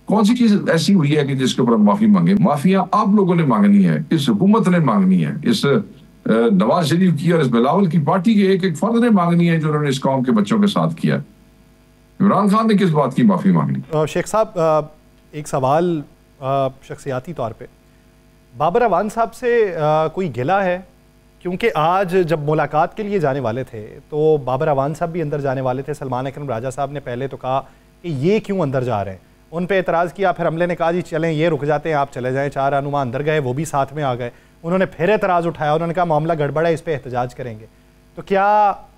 कौन सी चीज ऐसी हुई है कि जिसके ऊपर माफी मांगे? माफिया आप लोगों ने मांगनी है, इस हुकूमत ने मांगनी है, इस नवाज शरीफ की और इस बिलावल की पार्टी के एक एक फर्द ने मांगनी है जो उन्होंने इस कौम के बच्चों के साथ किया। इमरान खान ने किस बात की माफी मांगनी? शेख साहब, एक सवाल शख्सियाती तौर पे बाबर अवान साहब से कोई गिला है? क्योंकि आज जब मुलाकात के लिए जाने वाले थे तो बाबर अवान साहब भी अंदर जाने वाले थे। सलमान अकरम राजा साहब ने पहले तो कहा कि ये क्यों अंदर जा रहे हैं, उन पे एतराज़ किया, फिर हमले ने कहा जी चलें ये रुक जाते हैं, आप चले जाएं। 4 रहनुमा अंदर गए, वो भी साथ में आ गए। उन्होंने फिर एतराज़ उठाया, उन्होंने कहा मामला गड़बड़ है, इस पर एहतजाज करेंगे। तो क्या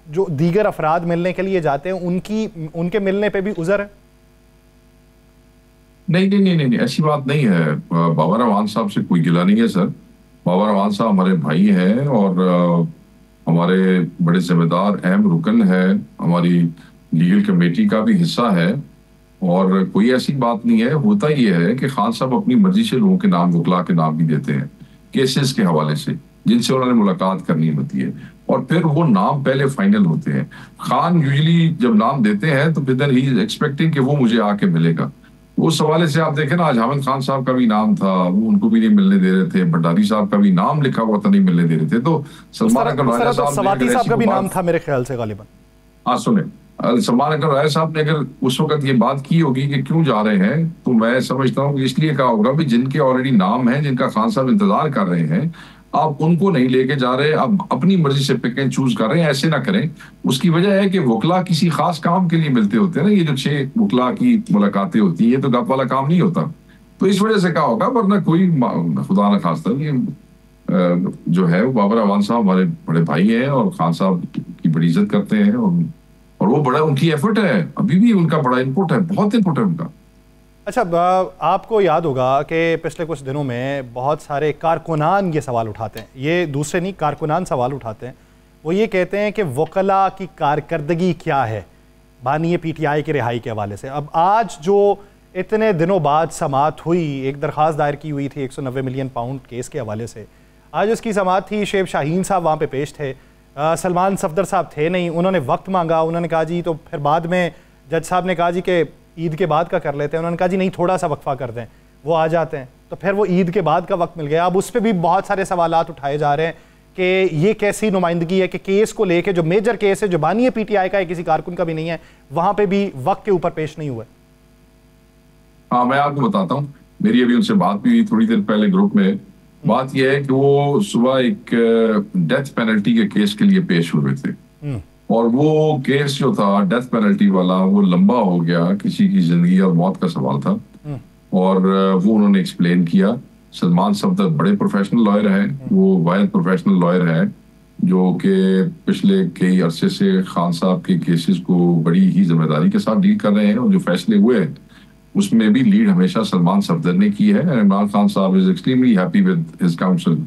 जो दीगर अफराद मिलने के लिए जाते हैं उनके मिलने पर भी उज़र है? नहीं, ऐसी बात नहीं है। बाबर अवान साहब से कोई गिला नहीं है सर। बाबर अवान साहब हमारे भाई हैं और हमारे बड़े जिम्मेदार अहम रुकन है, हमारी लीगल कमेटी का भी हिस्सा है, और कोई ऐसी बात नहीं है। होता ये है कि खान साहब अपनी मर्जी से लोगों के नाम, वकला के नाम भी देते हैं केसेस के हवाले से जिनसे उन्होंने मुलाकात करनी होती है, और फिर वो नाम पहले फाइनल होते हैं। खान यूजुअली जब नाम देते हैं तो फिर ही इज एक्सपेक्टिंग कि वो मुझे आके मिलेगा। उस हवाले से आप देखें ना, आज हामिद खान साहब का भी नाम था, वो उनको भी नहीं मिलने दे रहे थे। भंडारी साहब का भी नाम लिखा हुआ था, नहीं मिलने दे रहे थे। तो सलमान अकरम राजा साहब का भी नाम था मेरे ख्याल से गालिबन। हाँ सुने, सलमान अकरम राजा साहब ने अगर उस वक्त ये बात की होगी कि क्यों जा रहे हैं, तो मैं समझता हूँ कि इसलिए कहा होगा भी जिनके ऑलरेडी नाम है, जिनका खान साहब इंतजार कर रहे हैं, आप उनको नहीं लेके जा रहे, आप अपनी मर्जी से पिक एंड चूज कर रहे हैं। ऐसे ना करें। उसकी वजह है कि वकला किसी खास काम के लिए मिलते होते हैं ना। ये जो 6 वकला की मुलाकातें होती हैं, ये तो गप वाला काम नहीं होता। तो इस वजह से कहा होगा, वरना कोई खुदा न खास्ता ये जो है वो बाबर अवान साहब हमारे बड़े भाई हैं और खान साहब की बड़ी इज्जत करते हैं, और वो बड़ा उनकी एफर्ट है, अभी भी उनका बड़ा इनपुट है, बहुत इनपुट है उनका। अच्छा, आपको याद होगा कि पिछले कुछ दिनों में बहुत सारे कारकुनान ये सवाल उठाते हैं, ये दूसरे नहीं, कारकुनान सवाल उठाते हैं। वो ये कहते हैं कि वकला की कारकर्दगी क्या है बानी PTI की रिहाई के हवाले से। अब आज जो इतने दिनों बाद समाअत हुई, एक दरख्वास्त दायर की हुई थी 190 मिलियन पाउंड केस के हवाले से, आज उसकी समाअत थी। शेब शाहीन साहब वहाँ पे पेश थे, सलमान सफदर साहब थे नहीं। उन्होंने वक्त मांगा, उन्होंने कहा जी, तो फिर बाद में जज साहब ने कहा जी कि ईद के बाद का कर लेते हैं। उन्होंने कहा जी नहीं, थोड़ा सा वक्फा कर दें। वो आ जाते हैं, तो फिर वो ईद के बाद का वक्त मिल गया। अब उस पर भी बहुत सारे सवालात उठाए जा रहे हैं कि ये कैसी नुमाइंदगी है कि केस को लेके, जो मेजर केस है, जो बानी PTI का है, किसी कारकुन का भी नहीं है, वहां पे भी वक्त के ऊपर पेश नहीं हुआ। हाँ, मैं आपको बताता हूँ, मेरी अभी उनसे बात भी हुई थोड़ी देर पहले ग्रुप में। बात यह है कि वो सुबह एक डेथ पेनल्टी के केस के लिए पेश हुए थे, और वो केस जो था डेथ पेनल्टी वाला, वो लंबा हो गया, किसी की जिंदगी और मौत का सवाल था, और वो उन्होंने एक्सप्लेन किया। सलमान सफदर बड़े प्रोफेशनल लॉयर हैं, वो वाहिद प्रोफेशनल लॉयर हैं जो कि पिछले कई अरसे से खान साहब के केसेस को बड़ी ही जिम्मेदारी के साथ डील कर रहे हैं, और जो फैसले हुए हैं उसमें भी लीड हमेशा सलमान सफदर ने की है। इमरान खान साहब is extremely happy with his council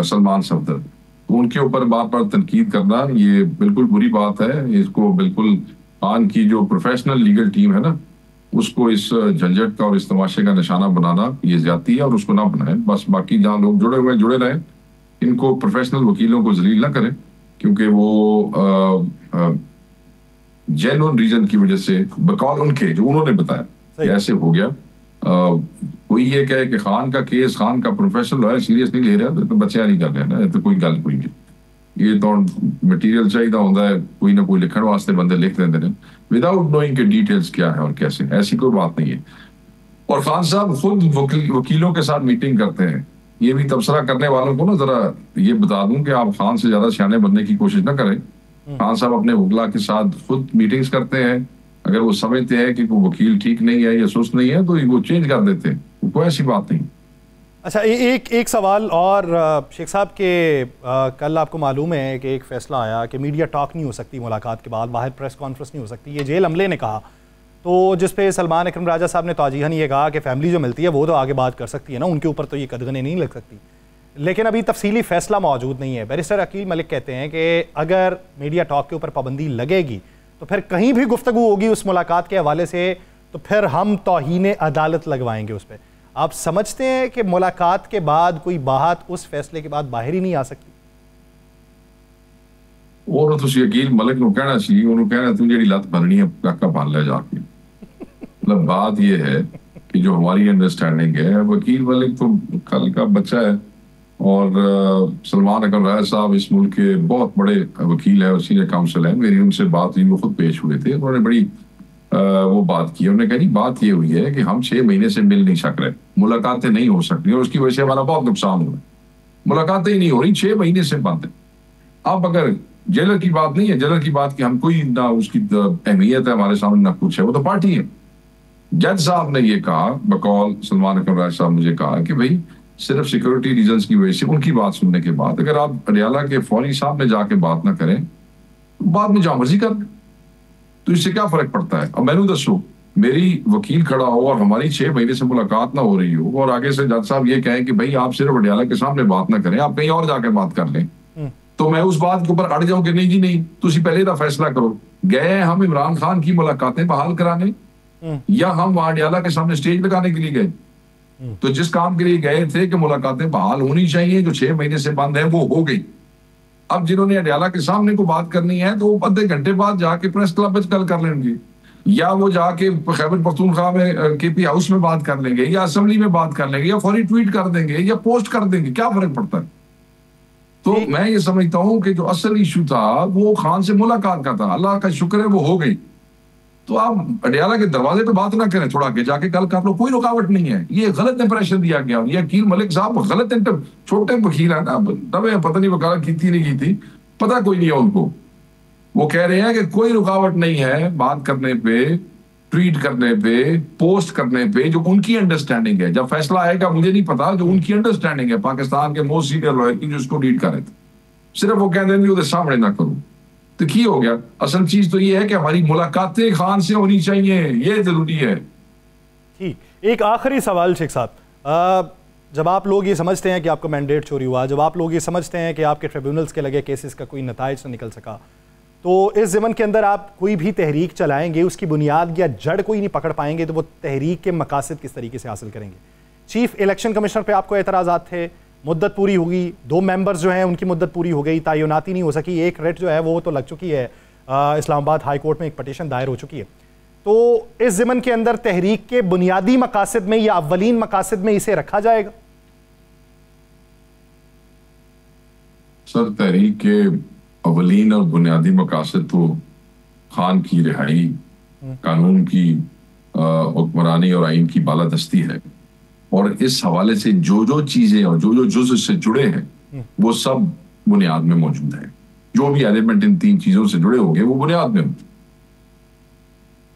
Salman Safdar. तो उनके ऊपर बार बार तनकीद करना ये बिल्कुल बुरी बात है। इसको बिल्कुल खान की जो प्रोफेशनल लीगल टीम है ना, उसको इस झंझट का और इस तमाशे का निशाना बनाना ये ज्यादती है, और उसको ना बनाए। बस बाकी जहाँ लोग जुड़े हुए जुड़े रहें, इनको प्रोफेशनल वकीलों को जलील ना करें, क्योंकि वो जेन्युइन रीजन की वजह से, बकौल उनके जो उन्होंने बताया ऐसे हो गया। कोई ये कहे कि खान का केस, खान का प्रोफेशनल लॉयर सीरियस नहीं ले रहा, तो बच्चा नहीं कर रहे ना, तो कोई गल कोई नहीं। ये तो मटीरियल चाहिए होता है, कोई ना कोई लिखने वास्ते बंदे लिख देते हैं विदाउट नोइंग के डिटेल्स क्या है और कैसे, ऐसी कोई बात नहीं है। और खान साहब खुद वकीलों के साथ मीटिंग करते हैं। ये भी तबसरा करने वालों को ना जरा ये बता दूं कि आप खान से ज्यादा सियाने बनने की कोशिश ना करें। खान साहब अपने वकला के साथ खुद मीटिंग्स करते हैं। अगर वो समझते हैं कि कोई वकील ठीक नहीं है या सुस्त नहीं है, तो वो चेंज कर देते हैं, कोई ऐसी बात नहीं। अच्छा, एक सवाल और शेख साहब के, कल आपको मालूम है कि एक फैसला आया कि मीडिया टॉक नहीं हो सकती मुलाकात के बाद, बाहर प्रेस कॉन्फ्रेंस नहीं हो सकती, ये जेल अमले ने कहा। तो जिस पे सलमान अकरम राजा साहब ने तौजीहन ये कहा कि फैमिली जो मिलती है वो तो आगे बात कर सकती है ना, उनके ऊपर तो ये कदगने नहीं लग सकती। लेकिन अभी तफसीली फैसला मौजूद नहीं है। बैरिस्टर अकील मलिक कहते हैं कि अगर मीडिया टॉक के ऊपर पाबंदी लगेगी तो फिर कहीं भी गुफ्तगू होगी उस मुलाकात के हवाले से तो फिर हम तौहीन अदालत लगवाएंगे उस पर। आप समझते हैं कि मुलाकात के बाद कोई बात उस फैसले के बाद बाहर ही नहीं आ सकती? और तो वकील मलिक को कहना चाहिए, उन्होंने कहना तू जी लत बननी है काका बन ले जाके। मतलब बात यह है कि जो हमारी अंडरस्टैंडिंग है, वकील मलिक तो कल का बच्चा है और सलमान अकबर राय साहब इस मुल्क के बहुत बड़े वकील है और सीनियर काउंसिल है। मेरी उनसे बात हुई, वो खुद पेश हुए थे, उन्होंने बड़ी वो बात की। उन्होंने कहा जी बात ये हुई है कि हम 6 महीने से मिल नहीं सक रहे, मुलाकातें नहीं हो सकती और उसकी वजह से हमारा बहुत नुकसान हुआ, मुलाकातें ही नहीं हो रही, 6 महीने से बंद है। अब अगर जेलर की बात नहीं है, जेलर की बात की हम कोई ना उसकी अहमियत है हमारे सामने ना कुछ है, वो तो पार्टी है। जज साहब ने ये कहा, बकौल सलमान अकबर राय साहब मुझे कहा कि भाई सिर्फ सिक्योरिटी रीजंस की वजह से, उनकी बात सुनने के बाद अगर आप अडियाला के फौजी साहब ने जाके बात ना करें तो बाद में जहाँ मर्जी कर, तो इससे क्या फर्क पड़ता है? अब मैंने दसो, मेरी वकील खड़ा हो और हमारी 6 महीने से मुलाकात ना हो रही हो और आगे से जज साहब ये कहें कि भाई आप सिर्फ अडियाला के सामने बात ना करें, आप कहीं और जाके बात कर लें, तो मैं उस बात के ऊपर अड़ जाऊं कि नहीं जी नहीं, तुसी पहले का फैसला करो। गए हम इमरान खान की मुलाकातें बहाल कराने या हम वहां अडियाला के सामने स्टेज लगाने के लिए गए? तो जिस काम के लिए गए थे कि मुलाकातें बहाल होनी चाहिए, जो 6 महीने से बंद है, वो हो गई। अब जिन्होंने अडियाला के सामने को बात करनी है तो वो आधे घंटे बाद जाके प्रेस क्लब में कल कर लेंगे, या वो जाके खैबर पख्तूनख्वा में केपी हाउस में बात कर लेंगे, या असेंबली में बात कर लेंगे, या फौरी ट्वीट कर देंगे, या पोस्ट कर देंगे, क्या फर्क पड़ता है? तो मैं ये समझता हूं कि जो असल इशू था वो खान से मुलाकात का था, अल्लाह का शुक्र है वो हो गई। तो आप अडियाला के दरवाजे पे बात ना करें, थोड़ा आगे जाके कल कर लो, कोई रुकावट नहीं है। ये गलत इंप्रेशन दिया गया, ये वकील मलिक साहब गलत छोटे वकील है ना, तब पता नहीं वकालत की थी नहीं की थी, पता कोई नहीं है उनको। वो कह रहे हैं कि कोई रुकावट नहीं है बात करने पे, ट्वीट करने पे, पोस्ट करने पे, जो उनकी अंडरस्टैंडिंग है। जब फैसला आएगा मुझे नहीं पता, जो उनकी अंडरस्टैंडिंग है पाकिस्तान के मोस्ट सीनियर लॉयर की, जो उसको लीड कर रहे थे, सिर्फ वो कह देंगे उधर सामने ना करो, तो की हो गया। असल चीज तो ये है कि हमारी मुलाकातें खान से होनी चाहिए, ये जरूरी है। ठीक, एक आखिरी सवाल शेख साहब, जब आप लोग ये समझते हैं कि आपका मैंडेट चोरी हुआ, जब आप लोग ये समझते हैं कि आपके ट्रिब्यूनल्स के लगे केसेस का कोई नताइज निकल सका, तो इस ज़मन के अंदर आप कोई भी तहरीक चलाएंगे, उसकी बुनियाद या जड़ कोई नहीं पकड़ पाएंगे, तो वो तहरीक के मकासद किस तरीके से हासिल करेंगे? चीफ इलेक्शन कमिश्नर पे आपको एतराज़ात थे, मुद्दत पूरी होगी, 2 मेंबर्स जो हैं उनकी मुद्दत पूरी हो गई, तयनाती नहीं हो सकी, एक रेट जो है वो तो लग चुकी है, इस्लामाबाद हाई कोर्ट में एक पटिशन दायर हो चुकी है। तो इस ज़मन के अंदर तहरीक के बुनियादी मकासद में या अव्वलीन मकासद में इसे रखा जाएगा? सर, तहरीक के अवलीन और बुनियादी मकासद तो खान की रिहाई, कानून की हुक्मरानी और आइन की बालादस्ती है, और इस हवाले से जो जो चीजें और जो जो जुज़ से जुड़े हैं वो सब बुनियाद में मौजूद है। जो भी एलिमेंट इन 3 चीजों से जुड़े होंगे वो बुनियाद में होंगे,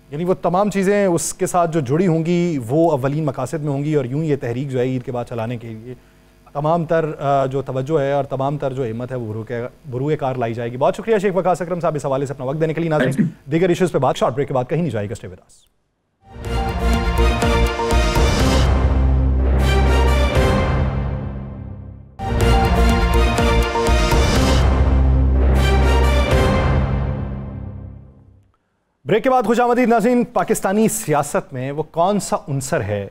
यानी वो तमाम चीज़ें उसके साथ जो जुड़ी होंगी वो अव्वलीन मकासद में होंगी। और यूं ये तहरीक जो है ईद के बाद चलाने के लिए तमाम तर जो तवज्जो है और तमाम तर जो हिम्मत है वो बरूए कार लाई जाएगी। बहुत शुक्रिया शेख वकास अकरम साहब इस हवाले से अपना वक्त देने के लिए। नाज़रीन, दीगर इश्यूज़ पे बात शॉर्ट ब्रेक के बाद कहीं नहीं जाएगा, स्टे विद अस। ब्रेक के बाद खुशामदीद नाज़रीन, पाकिस्तानी सियासत में वो कौन सा उनसर है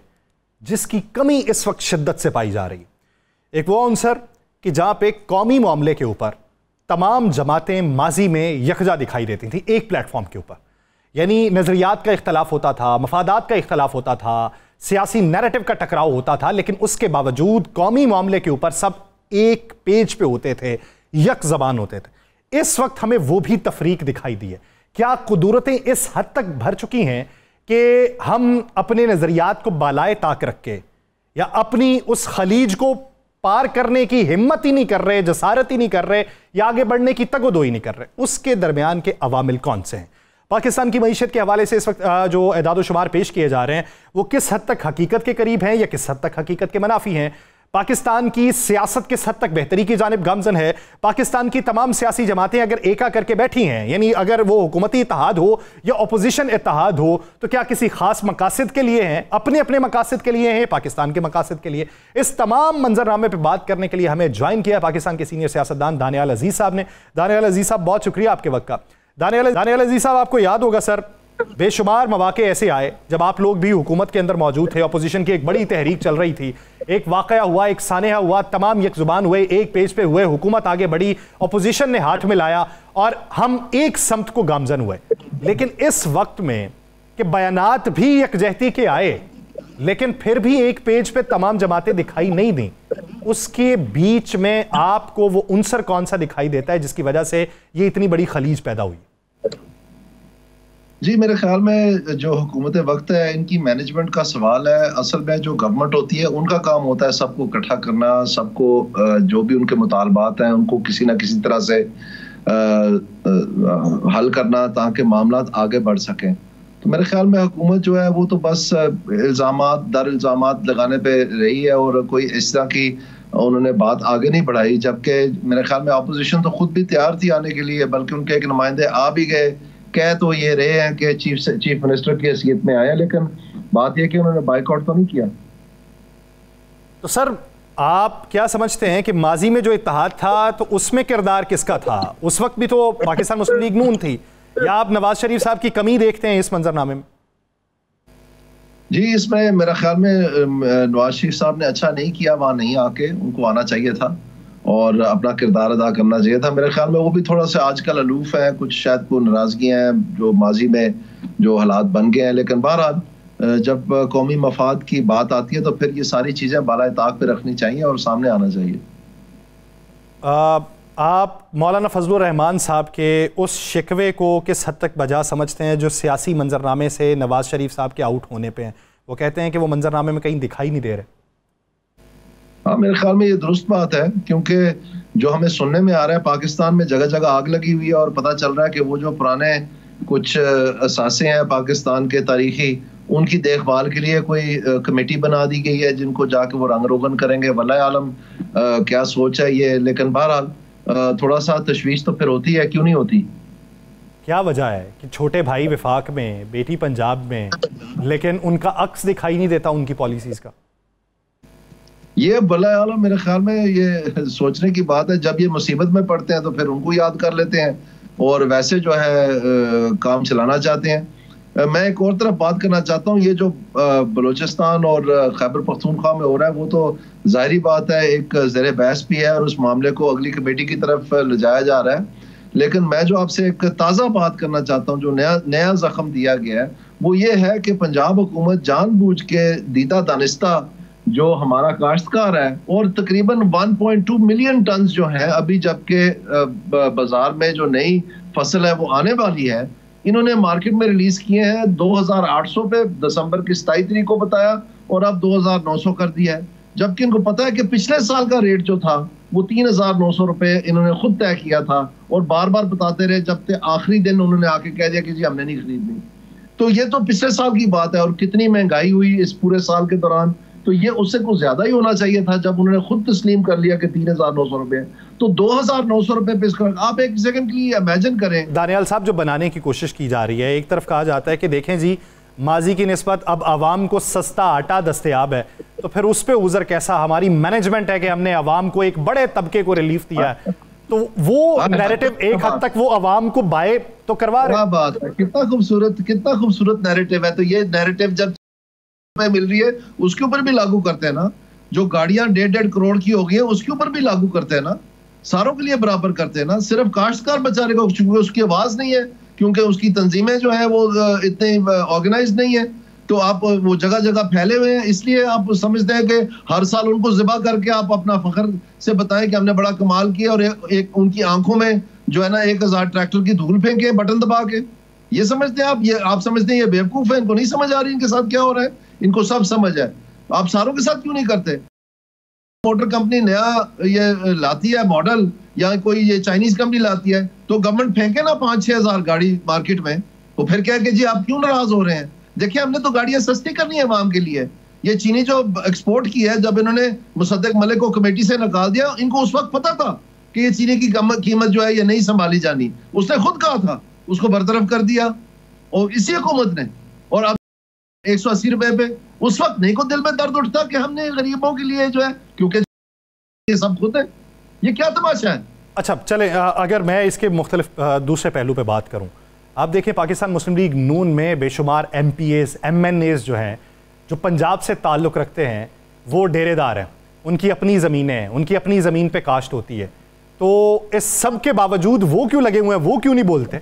जिसकी कमी इस वक्त शिद्दत से पाई जा रही? एक वो अनसर कि जहां पे कौमी मामले के ऊपर तमाम जमातें माजी में यकजा दिखाई देती थी एक प्लेटफॉर्म के ऊपर, यानी नज़रियात का इख्तलाफ होता था, मफादात का इख्तलाफ होता था, सियासी नैरेटिव का टकराव होता था, लेकिन उसके बावजूद कौमी मामले के ऊपर सब एक पेज पे होते थे, यक ज़बान होते थे। इस वक्त हमें वो भी तफरीक दिखाई दी है। क्या कुदरतें इस हद तक भर चुकी हैं कि हम अपने नज़रियात को बालाए ताक रख के या अपनी उस खलीज को पार करने की हिम्मत ही नहीं कर रहे, जसारत ही नहीं कर रहे, या आगे बढ़ने की तगोदोई नहीं कर रहे? उसके दरमियान के अवामिल कौन से हैं? पाकिस्तान की मईशत के हवाले से इस वक्त जो एदाद शुमार पेश किए जा रहे हैं वो किस हद तक हकीकत के करीब हैं या किस हद तक हकीकत के मुनाफी हैं? पाकिस्तान की सियासत किस हद तक बेहतरी की जानिब गामजन है? पाकिस्तान की तमाम सियासी जमातें अगर एका करके बैठी हैं, यानी अगर वो हुकूमती इत्तेहाद हो या अपोजिशन इत्तेहाद हो, तो क्या किसी खास मकासद के लिए हैं, अपने अपने मकासद के लिए हैं, पाकिस्तान के मकासद के लिए? इस तमाम मंजरनामे पर बात करने के लिए हमें ज्वाइन किया पाकिस्तान के सीनियर सियासतदान दानियाल अजीज साहब ने। दानियाल अजीज साहब, बहुत शुक्रिया आपके वक्त का। दानियल अजीज साहब, आपको याद होगा सर, बेशुमार मौके ऐसे आए जब आप लोग भी हुकूमत के अंदर मौजूद थे, अपोजिशन की एक बड़ी तहरीक चल रही थी, एक वाकया हुआ, एक सानेहा हुआ, तमाम यकजुबान हुए, एक पेज पे हुए, हुकूमत आगे बढ़ी, अपोजिशन ने हाथ मिलाया और हम एक समत को गामजन हुए। लेकिन इस वक्त में कि बयानात भी यकजहती के आए लेकिन फिर भी एक पेज पे तमाम जमातें दिखाई नहीं दी, उसके बीच में आपको वो उनसर कौन सा दिखाई देता है जिसकी वजह से ये इतनी बड़ी खलीज पैदा हुई? जी, मेरे ख्याल में जो हुकूमत वक्त है, इनकी मैनेजमेंट का सवाल है। असल में जो गवर्नमेंट होती है उनका काम होता है सबको इकट्ठा करना, सबको जो भी उनके मुतालबात हैं उनको किसी ना किसी तरह से हल करना ताकि मामला आगे बढ़ सकें। तो मेरे ख्याल में हुकूमत जो है वो तो बस इल्ज़ामात दर इल्ज़ामात लगाने पे रही है और कोई इस तरह की उन्होंने बात आगे नहीं बढ़ाई। जबकि मेरे ख्याल में अपोजिशन तो खुद भी तैयार थी आने के लिए, बल्कि उनके एक नुमाइंदे आ भी गए, कह तो ये रहे हैं कि चीफ मिनिस्टर की हैसियत में आया, लेकिन बात यह कि उन्होंने बाइकआउट तो नहीं किया। तो सर, आप क्या समझते हैं कि माजी में जो इत्तेहाद था तो उसमें किरदार किसका था? उस वक्त भी तो पाकिस्तान मुस्लिम लीग नून थी, या आप नवाज शरीफ साहब की कमी देखते हैं इस मंजरनामे में? जी, इसमें मेरा ख्याल में नवाज शरीफ साहब ने अच्छा नहीं किया, वहां नहीं आके, उनको आना चाहिए था और अपना किरदार अदा करना चाहिए था। मेरे ख्याल में वो भी थोड़ा सा आजकल अलूफ है, कुछ शायद को नाराजगियां हैं जो माजी में जो हालात बन गए हैं। लेकिन बहरहाल जब कौमी मफाद की बात आती है तो फिर ये सारी चीजें बाला ताक पे रखनी चाहिए और सामने आना चाहिए। आप मौलाना फजलुर रहमान साहब के उस शिकवे को किस हद तक बजा समझते हैं जो सियासी मंजरनामे से नवाज शरीफ साहब के आउट होने पे हैं? वो कहते हैं कि वो मंजरनामे में कहीं दिखाई नहीं दे रहे। हाँ, मेरे ख्याल में ये दुरुस्त बात है, क्योंकि जो हमें सुनने में आ रहा है पाकिस्तान में जगह जगह आग लगी हुई है और पता चल रहा है कि वो जो पुराने कुछ असासे हैं पाकिस्तान के तारीखी, उनकी देखभाल के लिए कोई कमेटी बना दी गई है जिनको जाके वो रंग रोगन करेंगे। वल्लाह आलम क्या सोच है ये, लेकिन बहरहाल थोड़ा सा तशवीश तो फिर होती है, क्यों नहीं होती? क्या वजह है कि छोटे भाई विफाक में, बेटी पंजाब में, लेकिन उनका अक्स दिखाई नहीं देता उनकी पॉलिसीज का? ये भला आलम मेरे ख्याल में ये सोचने की बात है। जब ये मुसीबत में पड़ते हैं तो फिर उनको याद कर लेते हैं और वैसे जो है काम चलाना चाहते हैं। मैं एक और तरफ बात करना चाहता हूँ, ये जो बलूचिस्तान और खैबर पख्तूनख्वा में हो रहा है वो तो जाहिर बात है एक ज़ेरे बहस भी है और उस मामले को अगली कमेटी की तरफ ले जाया जा रहा है। लेकिन मैं जो आपसे एक ताज़ा बात करना चाहता हूँ, जो नया जख्म दिया गया है वो ये है कि पंजाब हुकूमत जानबूझ के दीदा दानिस्ता जो हमारा काश्तकार है और तकरीबन 1.2 मिलियन टन जो है अभी, जबकि बाजार में जो नई फसल है वो आने वाली है, इन्होंने मार्केट में रिलीज किए हैं 2800 पे दिसंबर की 27 तारीख को बताया और अब 2900 कर दिया है। जबकि इनको पता है कि पिछले साल का रेट जो था वो 3900 रुपए इन्होंने खुद तय किया था और बार बार बताते रहे, जब तक आखिरी दिन उन्होंने आके कह दिया कि जी हमने नहीं खरीदनी। तो ये तो पिछले साल की बात है और कितनी महंगाई हुई इस पूरे साल के दौरान, तो ये उससे कुछ ज्यादा ही होना चाहिए था जब उन्होंने खुद तस्लीम कर लिया कि 3900 रुपए, तो 2900 रुपए पे इसका आप एक सेकंड के लिए इमेजिन करें। दानियाल साहब, जो बनाने की कोशिश की जा रही है, एक तरफ कहा जाता है कि देखें जी माजी की निस्बत अब आवाम को सस्ता आटा दस्तयाब है, तो फिर उस पर उज़र कैसा हमारी मैनेजमेंट है कि हमने आवाम को एक बड़े तबके को रिलीफ दिया है, तो वो नैरेटिव एक हद तक वो आवाम को बाय तो करवा रहे हैं। बात है, कितना खूबसूरत नैरेटिव है। तो ये नैरेटिव जब मिल रही है उसके ऊपर भी लागू करते हैं ना, जो गाड़ियां 1.5 करोड़ की हो गई है उसके ऊपर भी लागू करते हैं ना, सारों के लिए बराबर करते हैं ना। सिर्फ काश्तकार बेचारे को उसकी आवाज नहीं है क्योंकि उसकी तंजीमें जो है वो इतने ऑर्गेनाइज नहीं है, तो आप वो जगह जगह फैले हुए हैं, इसलिए आप समझते हैं कि हर साल उनको ज़िबा करके आप अपना फख्र से बताएं कि हमने बड़ा कमाल किया और एक उनकी आंखों में जो है ना 1000 ट्रैक्टर की धूल फेंके बटन दबा के। ये समझते हैं आप, ये आप समझते हैं ये बेवकूफ है, इनको नहीं समझ आ रही इनके साथ क्या हो रहा है, इनको सब समझ है। आप सारों के साथ क्यों नहीं करते? मोटर कंपनी नया ये लाती है मॉडल या कोई ये चाइनीज कंपनी लाती है तो गवर्नमेंट फेंके ना 5-6 हजार गाड़ी मार्केट में, तो फिर क्या कि जी आप क्यों नाराज हो रहे हैं? देखिए हमने तो गाड़ियां सस्ती करनी है आवाम के लिए। ये चीनी जो एक्सपोर्ट की है, जब इन्होंने मुसद्दिक मलिक को कमेटी से निकाल दिया, इनको उस वक्त पता था कि ये चीनी की कीमत जो है ये नहीं संभाली जानी, उसने खुद कहा था, उसको बरतरफ कर दिया और इसी हुकूमत ने। और अब 180 रुपए पे उस वक्त नहीं को दिल में दर्द उठता कि हमने गरीबों के लिए जो है, क्योंकि ये सब खुद है। ये क्या तमाशा है? अच्छा चले, अगर मैं इसके मुख्तलिफ दूसरे पहलू पे बात करूं, आप देखें पाकिस्तान मुस्लिम लीग नून में बेशुमार MPAs MNAs जो हैं, जो पंजाब से ताल्लुक़ रखते हैं, वो डेरेदार हैं, उनकी अपनी ज़मीनें हैं, उनकी अपनी ज़मीन पे काश्त होती है। तो इस सब के बावजूद वो क्यों लगे हुए हैं, वो क्यों नहीं बोलते,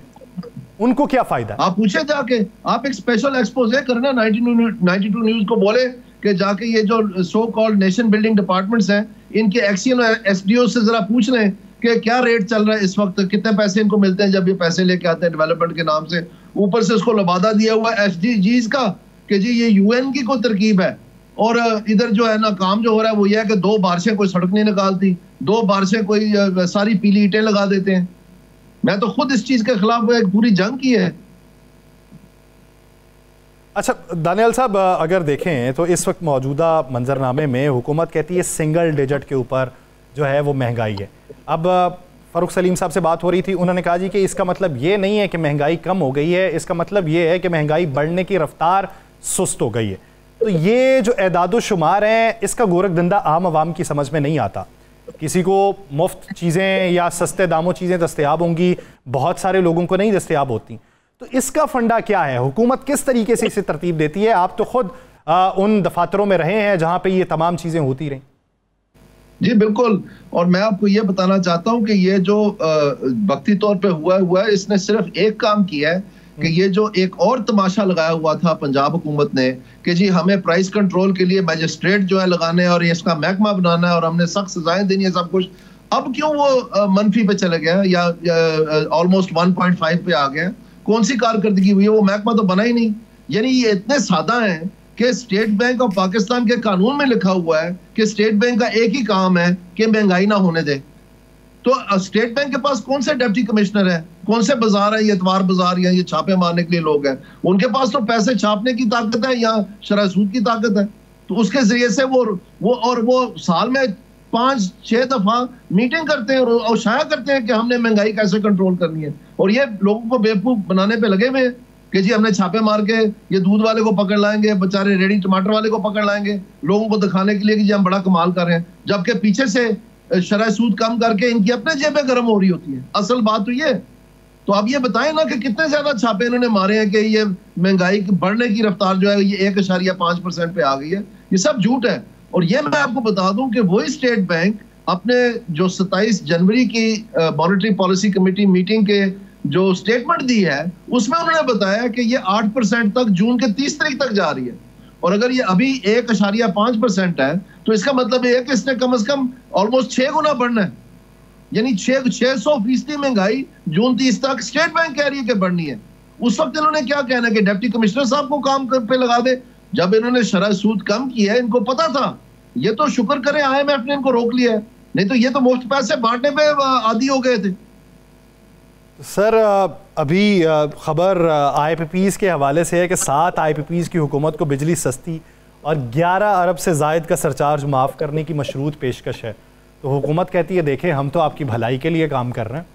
उनको क्या फ़ायदा? आप पूछे जाके, आप एक स्पेशल एक्सपोजे करना 92 न्यूज़ को बोले कि जाके ये जो so called nation building departments हैं, इनके एक्सीएन और SDO से जरा पूछ लें कि क्या रेट चल रहा है इस वक्त, कितने पैसे इनको मिलते हैं जब ये पैसे लेके आते हैं डेवलपमेंट के नाम से। ऊपर से उसको लबादा दिया हुआ है SDGs का कि जी ये UN की कोई तरकीब है, और इधर जो है ना काम जो हो रहा है वो ये है कि 2 बारिशें कोई सड़क नहीं निकालती, 2 बारिशें कोई सारी पीली ईंटें लगा देते हैं। मैं तो खुद इस चीज के खिलाफ एक पूरी जंग की है। अच्छा दानियाल साहब, अगर देखें तो इस वक्त मौजूदा मंजरनामे में हुकूमत कहती है सिंगल डिजिट के ऊपर जो है वो महंगाई है। अब फ़ारूक सलीम साहब से बात हो रही थी, उन्होंने कहा जी कि इसका मतलब ये नहीं है कि महंगाई कम हो गई है, इसका मतलब ये है कि महंगाई बढ़ने की रफ्तार सुस्त हो गई है। तो ये जो एदादो शुमार हैं, इसका गोरखधंधा आम आवाम की समझ में नहीं आता। किसी को मुफ्त चीज़ें या सस्ते दामों चीज़ें दस्तयाब होंगी, बहुत सारे लोगों को नहीं दस्तयाब होती। तो इसका फंडा क्या है, हुकूमत किस तरीके से इसे तरतीब देती है? आप तो खुद उन दफातरों में रहे हैं जहां पे ये तमाम चीज़ें होती रहीं। जी बिल्कुल, और मैं आपको ये बताना चाहता हूं कि ये जो वक्ती तौर पे हुआ है, इसने सिर्फ एक काम किया है कि ये जो एक और तमाशा लगाया हुआ था पंजाब हुकूमत ने कि जी हमें प्राइस कंट्रोल के लिए मजिस्ट्रेट जो है लगाने हैं और इसका महकमा बनाना है और हमने सख्त सजाएं देनी है सब कुछ। अब क्यों वो मनफी पे चले गया या ऑलमोस्ट 1.5 पे आ गया? कौन सी कारकर्दगी हुई है? वो महकमा तो बना ही नहीं। यानी ये इतने सादा हैं कि स्टेट बैंक ऑफ पाकिस्तान के कानून में लिखा हुआ है कि स्टेट बैंक का एक ही काम है कि महंगाई ना होने दे। तो स्टेट बैंक के पास कौन से डिप्टी कमिश्नर है, कौन से बाजार है, ये इतवार बाजार या ये छापे मारने के लिए लोग हैं? उनके पास तो पैसे छापने की ताकत है या शरह सूद की ताकत है। तो उसके जरिए से वो साल में 5-6 दफा मीटिंग करते हैं और शाया करते हैं कि हमने महंगाई कैसे कंट्रोल करनी है, और ये लोगों को बेवकूफ बनाने पे लगे हुए हैं कि जी हमने छापे मार के ये दूध वाले को पकड़ लाएंगे, बेचारे रेडी टमाटर वाले को पकड़ लाएंगे, लोगों को दिखाने के लिए कि जी हम बड़ा कमाल कर रहे हैं, जबकि पीछे से शरह सूद कम करके इनकी अपने जेबें गर्म हो रही होती है। असल बात तो ये। तो अब ये बताएं ना कि कितने ज्यादा छापे इन्होंने मारे हैं कि ये महंगाई बढ़ने की रफ्तार जो है ये 1.5% पे आ गई है। ये सब झूठ है। और ये मैं आपको बता दूं कि वही स्टेट बैंक अपने जो 27 जनवरी की मॉनेटरी पॉलिसी कमेटी मीटिंग के जो स्टेटमेंट दी है उसमें उन्होंने बताया कि ये 8% तक जून के 30 तारीख तक जा रही है, और अगर ये अभी 1.5% है तो इसका मतलब ये है कि इसने कम से कम ऑलमोस्ट 6 गुना बढ़ना है। यानी 600% महंगाई जून 30 तक स्टेट बैंक कह रही है कि बढ़नी है। उस वक्त इन्होंने क्या कहना कि डिप्टी कमिश्नर साहब को काम पे लगा दे। जब इन्होंने शरह सूद कम किया है, इनको पता था, ये तो शुक्र करें IMF ने इनको रोक लिया है, नहीं तो ये तो मुफ्त पैसे बांटने पे आदी हो गए थे। सर अभी खबर IPPs के हवाले से है कि 7 IPPs की हुकूमत को बिजली सस्ती और 11 अरब से जायद का सरचार्ज माफ़ करने की मशरूत पेशकश है। तो हुकूमत कहती है देखें हम तो आपकी भलाई के लिए काम कर रहे हैं।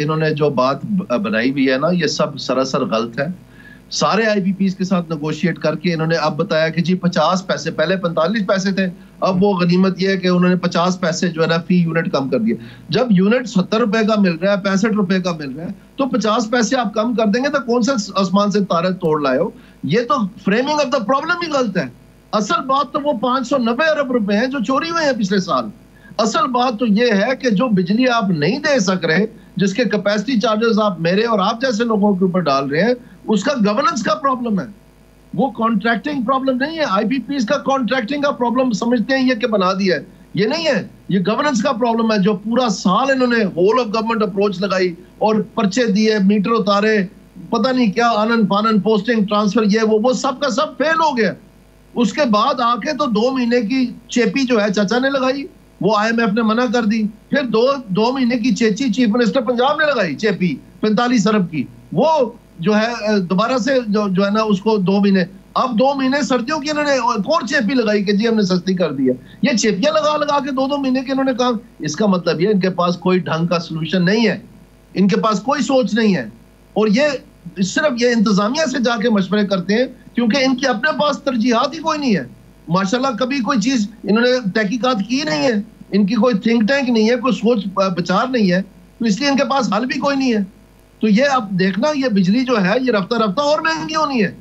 इन्होंने जो बात बनाई हुई है ना, ये सब सरासर गलत है। सारे IPPs के साथ नेगोशिएट करके इन्होंने अब बताया कि जी 50 पैसे, पहले 45 पैसे थे, अब वो गनीमत ये है कि उन्होंने 50 पैसे जो है ना फी यूनिट कम कर दिए। जब यूनिट 70 रुपए का मिल रहा है, 65 रुपए का मिल रहा है, तो 50 पैसे आप कम कर देंगे तो कौन सा आसमान से तारे तोड़ लाए हो? ये तो फ्रेमिंग ऑफ द प्रॉब्लम ही गलत है। असल बात तो वो 590 अरब रुपए हैं जो चोरी हुए हैं पिछले साल। असल बात तो ये है कि जो बिजली आप नहीं दे सक रहे, जिसके कैपेसिटी चार्जेस आप मेरे और आप जैसे लोगों के ऊपर डाल रहे हैं, उसका गवर्नेंस का प्रॉब्लम है, वो कॉन्ट्रैक्टिंग प्रॉब्लम नहीं है। IPPs का कॉन्ट्रैक्टिंग का प्रॉब्लम समझते हैं ये कि बना दिया है, ये नहीं है, ये गवर्नेंस का प्रॉब्लम है। जो पूरा साल इन्होंने होल ऑफ गवर्नमेंट अप्रोच लगाई और पर्चे दिए, मीटर उतारे, पता नहीं क्या आनन फानन, पोस्टिंग ट्रांसफर, ये वो सब का सब फेल हो गया। उसके बाद आके तो 2 महीने की चेपी जो है चाचा ने लगाई, वो IMF ने मना कर दी। फिर 2 महीने की चेची चीफ मिनिस्टर पंजाब ने लगाई, चेपी 45 अरब की, वो जो है दोबारा से जो है ना उसको 2 महीने, अब 2 महीने सर्दियों की इन्होंने और चेपी लगाई कि जी हमने सस्ती कर दी है। ये चेपियां लगा के 2 महीने के इन्होंने कहा। इसका मतलब ये इनके पास कोई ढंग का सोल्यूशन नहीं है, इनके पास कोई सोच नहीं है, और ये सिर्फ ये इंतजामिया से जाके मशवरे करते हैं क्योंकि इनके अपने पास तरजीहात ही कोई नहीं है। माशाल्लाह कभी कोई चीज इन्होंने तहकीकात की नहीं है। इनकी कोई थिंक टैंक नहीं है, कोई सोच विचार नहीं है, तो इसलिए इनके पास हल भी कोई नहीं है। तो ये अब देखना, ये बिजली जो है ये रफ्ता रफ्ता और महंगी होनी है।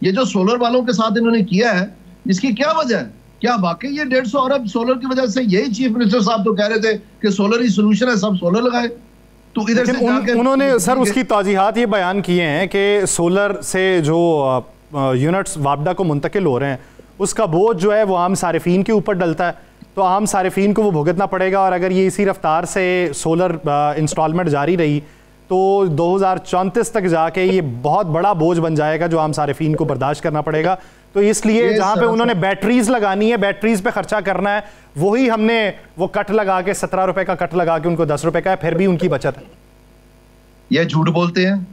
ये जो सोलर वालों के साथ इन्होंने किया है, इसकी क्या वजह है? क्या वाकई ये 150 अरब सोलर की वजह से? यही चीफ मिनिस्टर साहब तो कह रहे थे कि सोलर ही सोल्यूशन है, सब सोलर लगाए। तो इधर से उन्होंने सर उसकी तौजीहात ये बयान किए हैं कि सोलर से जो यूनिट्स वापडा को मुंतकिल हो रहे हैं उसका बोझ जो है वो आम सारिफीन के ऊपर डलता है, तो आम सारिफीन को वो भुगतना पड़ेगा। और अगर ये इसी रफ्तार से सोलर इंस्टॉलमेंट जारी रही तो 2034 तक जाके ये बहुत बड़ा बोझ बन जाएगा जो आम सारिफीन को बर्दाश्त करना पड़ेगा। तो इसलिए जहां पे उन्होंने बैटरीज लगानी है, बैटरीज पे खर्चा करना है, वही हमने वो कट लगा के 17 रुपए का कट लगा के उनको 10 रुपए का है, फिर भी उनकी बचत है। ये झूठ बोलते हैं,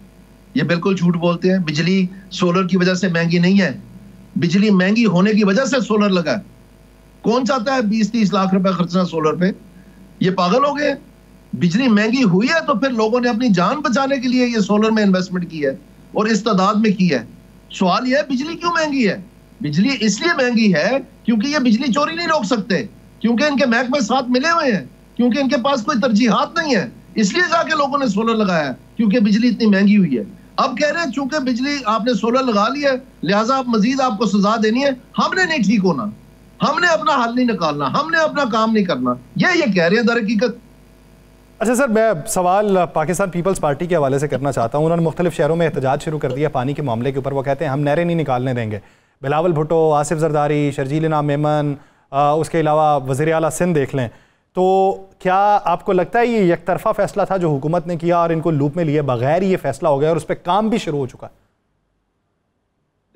ये बिल्कुल झूठ बोलते हैं। बिजली सोलर की वजह से महंगी नहीं है, बिजली महंगी होने की वजह से सोलर लगा है। कौन चाहता है 20-30 लाख रुपए खर्चना सोलर पे? ये पागल हो गए। बिजली महंगी हुई है तो फिर लोगों ने अपनी जान बचाने के लिए ये सोलर में इन्वेस्टमेंट की है और इस तादाद में की है। सवाल यह है बिजली क्यों महंगी है? बिजली इसलिए महंगी है क्योंकि ये बिजली चोरी नहीं रोक सकते, क्योंकि इनके महकमे साथ मिले हुए हैं, क्योंकि इनके पास कोई तरजीहात नहीं है, इसलिए जाके लोगों ने सोलर लगाया है, क्योंकि बिजली इतनी महंगी हुई है। अब कह रहे हैं चूंकि बिजली आपने सोलर लगा ली है लिहाजा आप मजीद आपको सजा देनी है। हमने नहीं ठीक होना, हमने अपना हल नहीं निकालना, हमने अपना काम नहीं करना, ये कह रहे हैं दर हकीकत। अच्छा सर, मैं सवाल पाकिस्तान पीपल्स पार्टी के हवाले से करना चाहता हूँ। उन्होंने मुख्तलिफ शहरों में एहतजाज शुरू कर दिया पानी के मामले के ऊपर। वो कहते हैं हम नहरें नहीं निकालने देंगे। बिलावल भुट्टो, आसिफ जरदारी, शर्जील इनाम मेमन, उसके अलावा वज़ीर आला सिंध देख लें। तो क्या आपको लगता है ये एकतरफा फैसला था जो हुकूमत ने किया और इनको लूप में लिए बगैर ये फैसला हो गया और उस पर काम भी शुरू हो चुका है?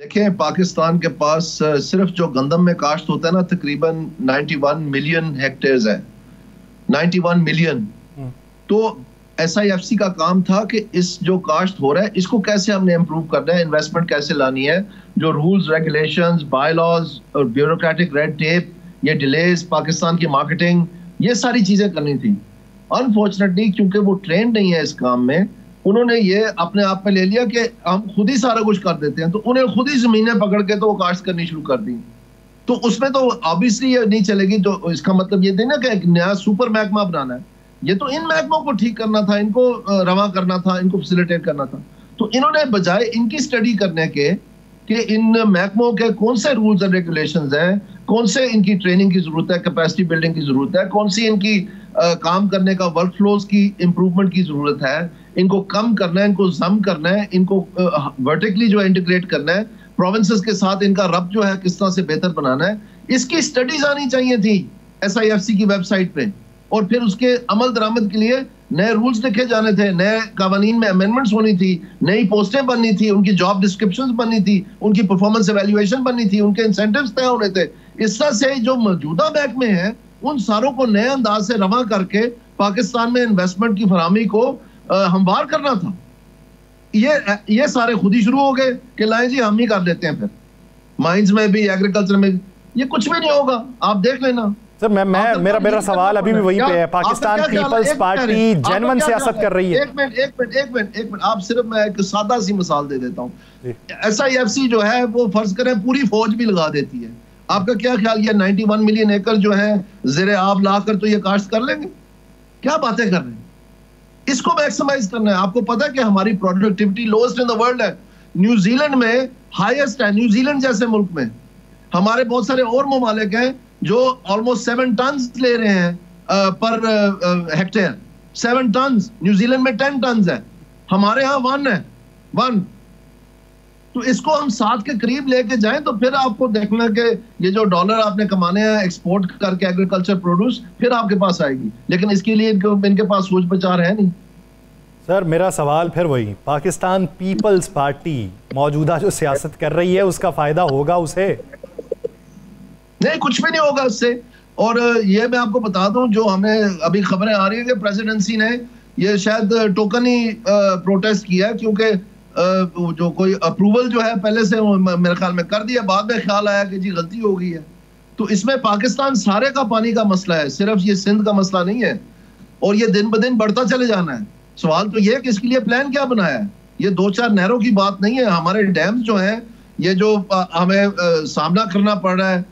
देखें, पाकिस्तान के पास सिर्फ जो गंदम में काश्त होता है ना तकरीबन 91 मिलियन हेक्टेयर्स है, 91 मिलियन। तो SIFC का काम था कि इस जो काश्त हो रहा है इसको कैसे हमने इम्प्रूव करना है, इन्वेस्टमेंट कैसे लानी है, जो रूल्स रेगुलेशंस, बायलॉज और ब्यूरोक्रेटिक रेड टेप, ये डिलेज, पाकिस्तान की मार्केटिंग, ये सारी चीजें करनी थी। अनफॉर्चुनेटली क्योंकि वो ट्रेंड नहीं है इस काम में, उन्होंने ये अपने आप पे ले लिया कि हम खुद ही सारा कुछ कर देते हैं, तो उन्हें खुद ही जमीनें पकड़ के तो वो काश्त करनी शुरू कर दी। तो उसमें तो ऑब्वियसली ये नहीं चलेगी। तो इसका मतलब ये नहीं ना कि एक नया सुपर महकमा बनाना है, ये तो इन महकमों को ठीक करना था, इनको रवा करना था, इनको फैसिलिटेट करना था। तो इन्होंने बजाय इनकी स्टडी करने के कि इन महकमों के कौन से रूल्स एंड रेगुलेशंस हैं, कौन से इनकी ट्रेनिंग की जरूरत है, कैपेसिटी बिल्डिंग की जरूरत है, कौन सी इनकी काम करने का वर्क फ्लोज की इंप्रूवमेंट की जरूरत है, इनको कम करना है, इनको जम करना है, इनको वर्टिकली जो इंटीग्रेट करना है, प्रोविंसेस के साथ इनका रब्त जो है किस तरह से बेहतर बनाना है, इसकी स्टडीज आनी चाहिए थी SIFC की वेबसाइट पे। और फिर उसके अमल दरामद के लिए नए रूल्स लिखे जाने थे, नए कानून में अमेंडमेंट्स होनी थी, नई पोस्टें बननी थी, उनकी जॉब डिस्क्रिप्शंस बननी थी, उनकी परफॉर्मेंस एवेल्युएशन बननी थी, उनके इंसेंटिव्स तय होने थे। इस तरह से जो मौजूदा महकमे हैं उन सारों को नए अंदाज से रवा करके पाकिस्तान में इन्वेस्टमेंट की फराहमी को हमवार करना था। ये सारे खुद ही शुरू हो गए कि लाएं जी हम ही कर लेते हैं। फिर माइंस में भी, एग्रीकल्चर में, ये कुछ भी नहीं होगा, आप देख लेना। सर मेरा सवाल अभी भी वही पे है। पाकिस्तान पीपल्स पार्टी जेन्युइन सियासत कर रही है। एक मिनट आप सिर्फ मैं एक सादा सी मिसाल दे देता हूँ। SIFC जो है वो फर्ज करें पूरी फौज भी लगा देती है, आपका क्या ख्याल? ये 91 मिलियन एकड़ जो है ज़ेरे आब लाकर तो ये काश्त कर लेंगे? क्या बातें कर रहे हैं? इसको मैक्सिमाइज करना है। आपको पता है कि हमारी productivity lowest in the world है, न्यूजीलैंड में हाईएस्ट है। न्यूजीलैंड जैसे मुल्क में हमारे बहुत सारे और ममालिक हैं जो ऑलमोस्ट 7 टन ले रहे हैं पर हेक्टेयर। 7 टन, न्यूजीलैंड में 10 टन है, हमारे यहाँ 1 है, 1। तो इसको हम 7 के करीब लेके जाएं तो फिर आपको देखना कि ये जो डॉलर आपने कमाने हैं एक्सपोर्ट करके एग्रीकल्चर प्रोड्यूस, फिर आपके पास आएगी। लेकिन इसके लिए इनके पास सोच विचार है नहीं। सर मेरा सवाल फिर वही, पाकिस्तान पीपल्स पार्टी मौजूदा जो सियासत कर रही है उसका फायदा होगा उसे? नहीं, कुछ भी नहीं होगा उससे। और ये मैं आपको बता दूं, जो हमें अभी खबरें आ रही है कि प्रेसिडेंसी ने ये शायद टोकन ही प्रोटेस्ट किया, क्योंकि जो कोई अप्रूवल जो है पहले से मेरे ख्याल में कर दिया, बाद में ख्याल आया कि जी गलती हो गई है। तो इसमें पाकिस्तान सारे का पानी का मसला है, सिर्फ ये सिंध का मसला नहीं है, और ये दिन ब दिन बढ़ता चले जाना है। सवाल तो ये है कि इसके लिए प्लान क्या बनाया है। ये 2-4 नहरों की बात नहीं है। हमारे डैम्स जो हैं, ये जो हमें सामना करना पड़ रहा है,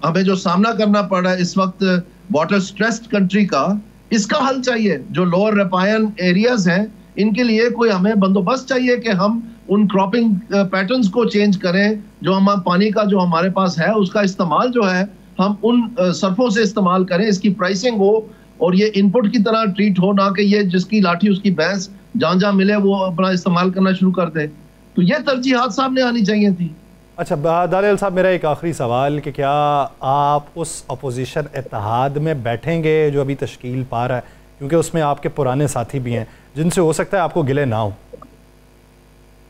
हमें जो सामना करना पड़ रहा है इस वक्त वाटर स्ट्रेस्ड कंट्री का, इसका हल चाहिए। जो लोअर रिपायन एरियाज हैं इनके लिए कोई हमें बंदोबस्त चाहिए कि हम उन क्रॉपिंग पैटर्न्स को चेंज करें, जो हम पानी का जो हमारे पास है उसका इस्तेमाल जो है हम उन सरफों से इस्तेमाल करें, इसकी प्राइसिंग हो और ये इनपुट की तरह ट्रीट हो, ना कि ये जिसकी लाठी उसकी भैंस, जहां जहां मिले वो अपना इस्तेमाल करना शुरू कर दे। तो ये तरजीहात सामने आनी चाहिए थी। अच्छा दानियल साहब, मेरा एक आखिरी सवाल कि क्या आप उस अपोजिशन इत्तेहाद में बैठेंगे जो अभी तश्कील पा रहा है, क्योंकि उसमें आपके पुराने साथी भी हैं जिनसे हो सकता है आपको गिले ना हो?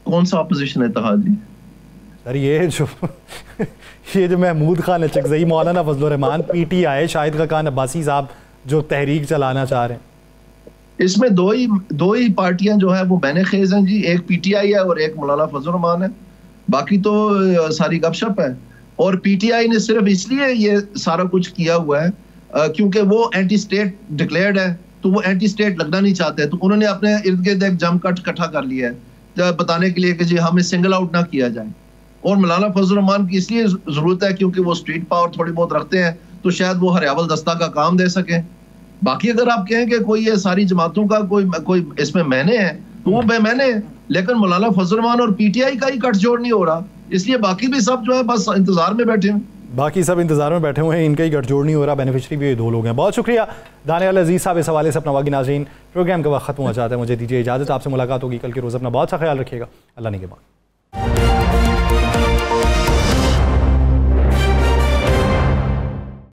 कौन सा अपोजिशन इत्तेहाद जी? सर ये जो महमूद खान अचकज़ई, मौलाना फजलुर रहमान, PTI शाहिद खान अब्बासी साहब जो तहरीक चलाना चाह रहे हैं, इसमें दो ही पार्टियां जो है वो मैंने खेज हैं जी। एक PTI है और एक मौलाना फजलुर रहमान है, बाकी तो सारी गपशप है। और PTI ने सिर्फ इसलिए ये सारा कुछ किया हुआ है क्योंकि वो एंटी स्टेट डिक्लेयर्ड है, तो वो एंटी स्टेट लगना नहीं चाहते, तो उन्होंने अपने इर्द गिर्द एक जमकट इकट्ठा कर लिया है बताने के लिए कि जी हमें सिंगल आउट ना किया जाए। और मौलाना फजलुर रहमान की इसलिए जरूरत है क्योंकि वो स्ट्रीट पावर थोड़ी बहुत रखते हैं, तो शायद वो हरियावल दस्ता का काम दे सके। बाकी अगर आप कहें कि कोई ये सारी जमातों का कोई इसमें मैंने है, तो वो बेमैने है, लेकिन मौलाना फजलुर रहमान और PTI का ही गठजोड़ नहीं हो रहा, इसलिए बाकी भी सब जो है बस इंतजार में बैठे हैं। बाकी सब इंतजार में बैठे हुए हैं, इनका ही गठजोड़ नहीं हो रहा, बेनिफिशरी भी ये दो लोग हैं। बहुत शुक्रिया दानियाल अजीज़ साहब इस हवाले से अपना वाक़ई। नाज़रीन, प्रोग्राम का वक्त खत्म हो जाता है, मुझे दीजिए इजाज़त। आपसे मुलाकात होगी कल के रोज़। अपना बहुत सा ख्याल रखिएगा। अल्लाह ने के बाद।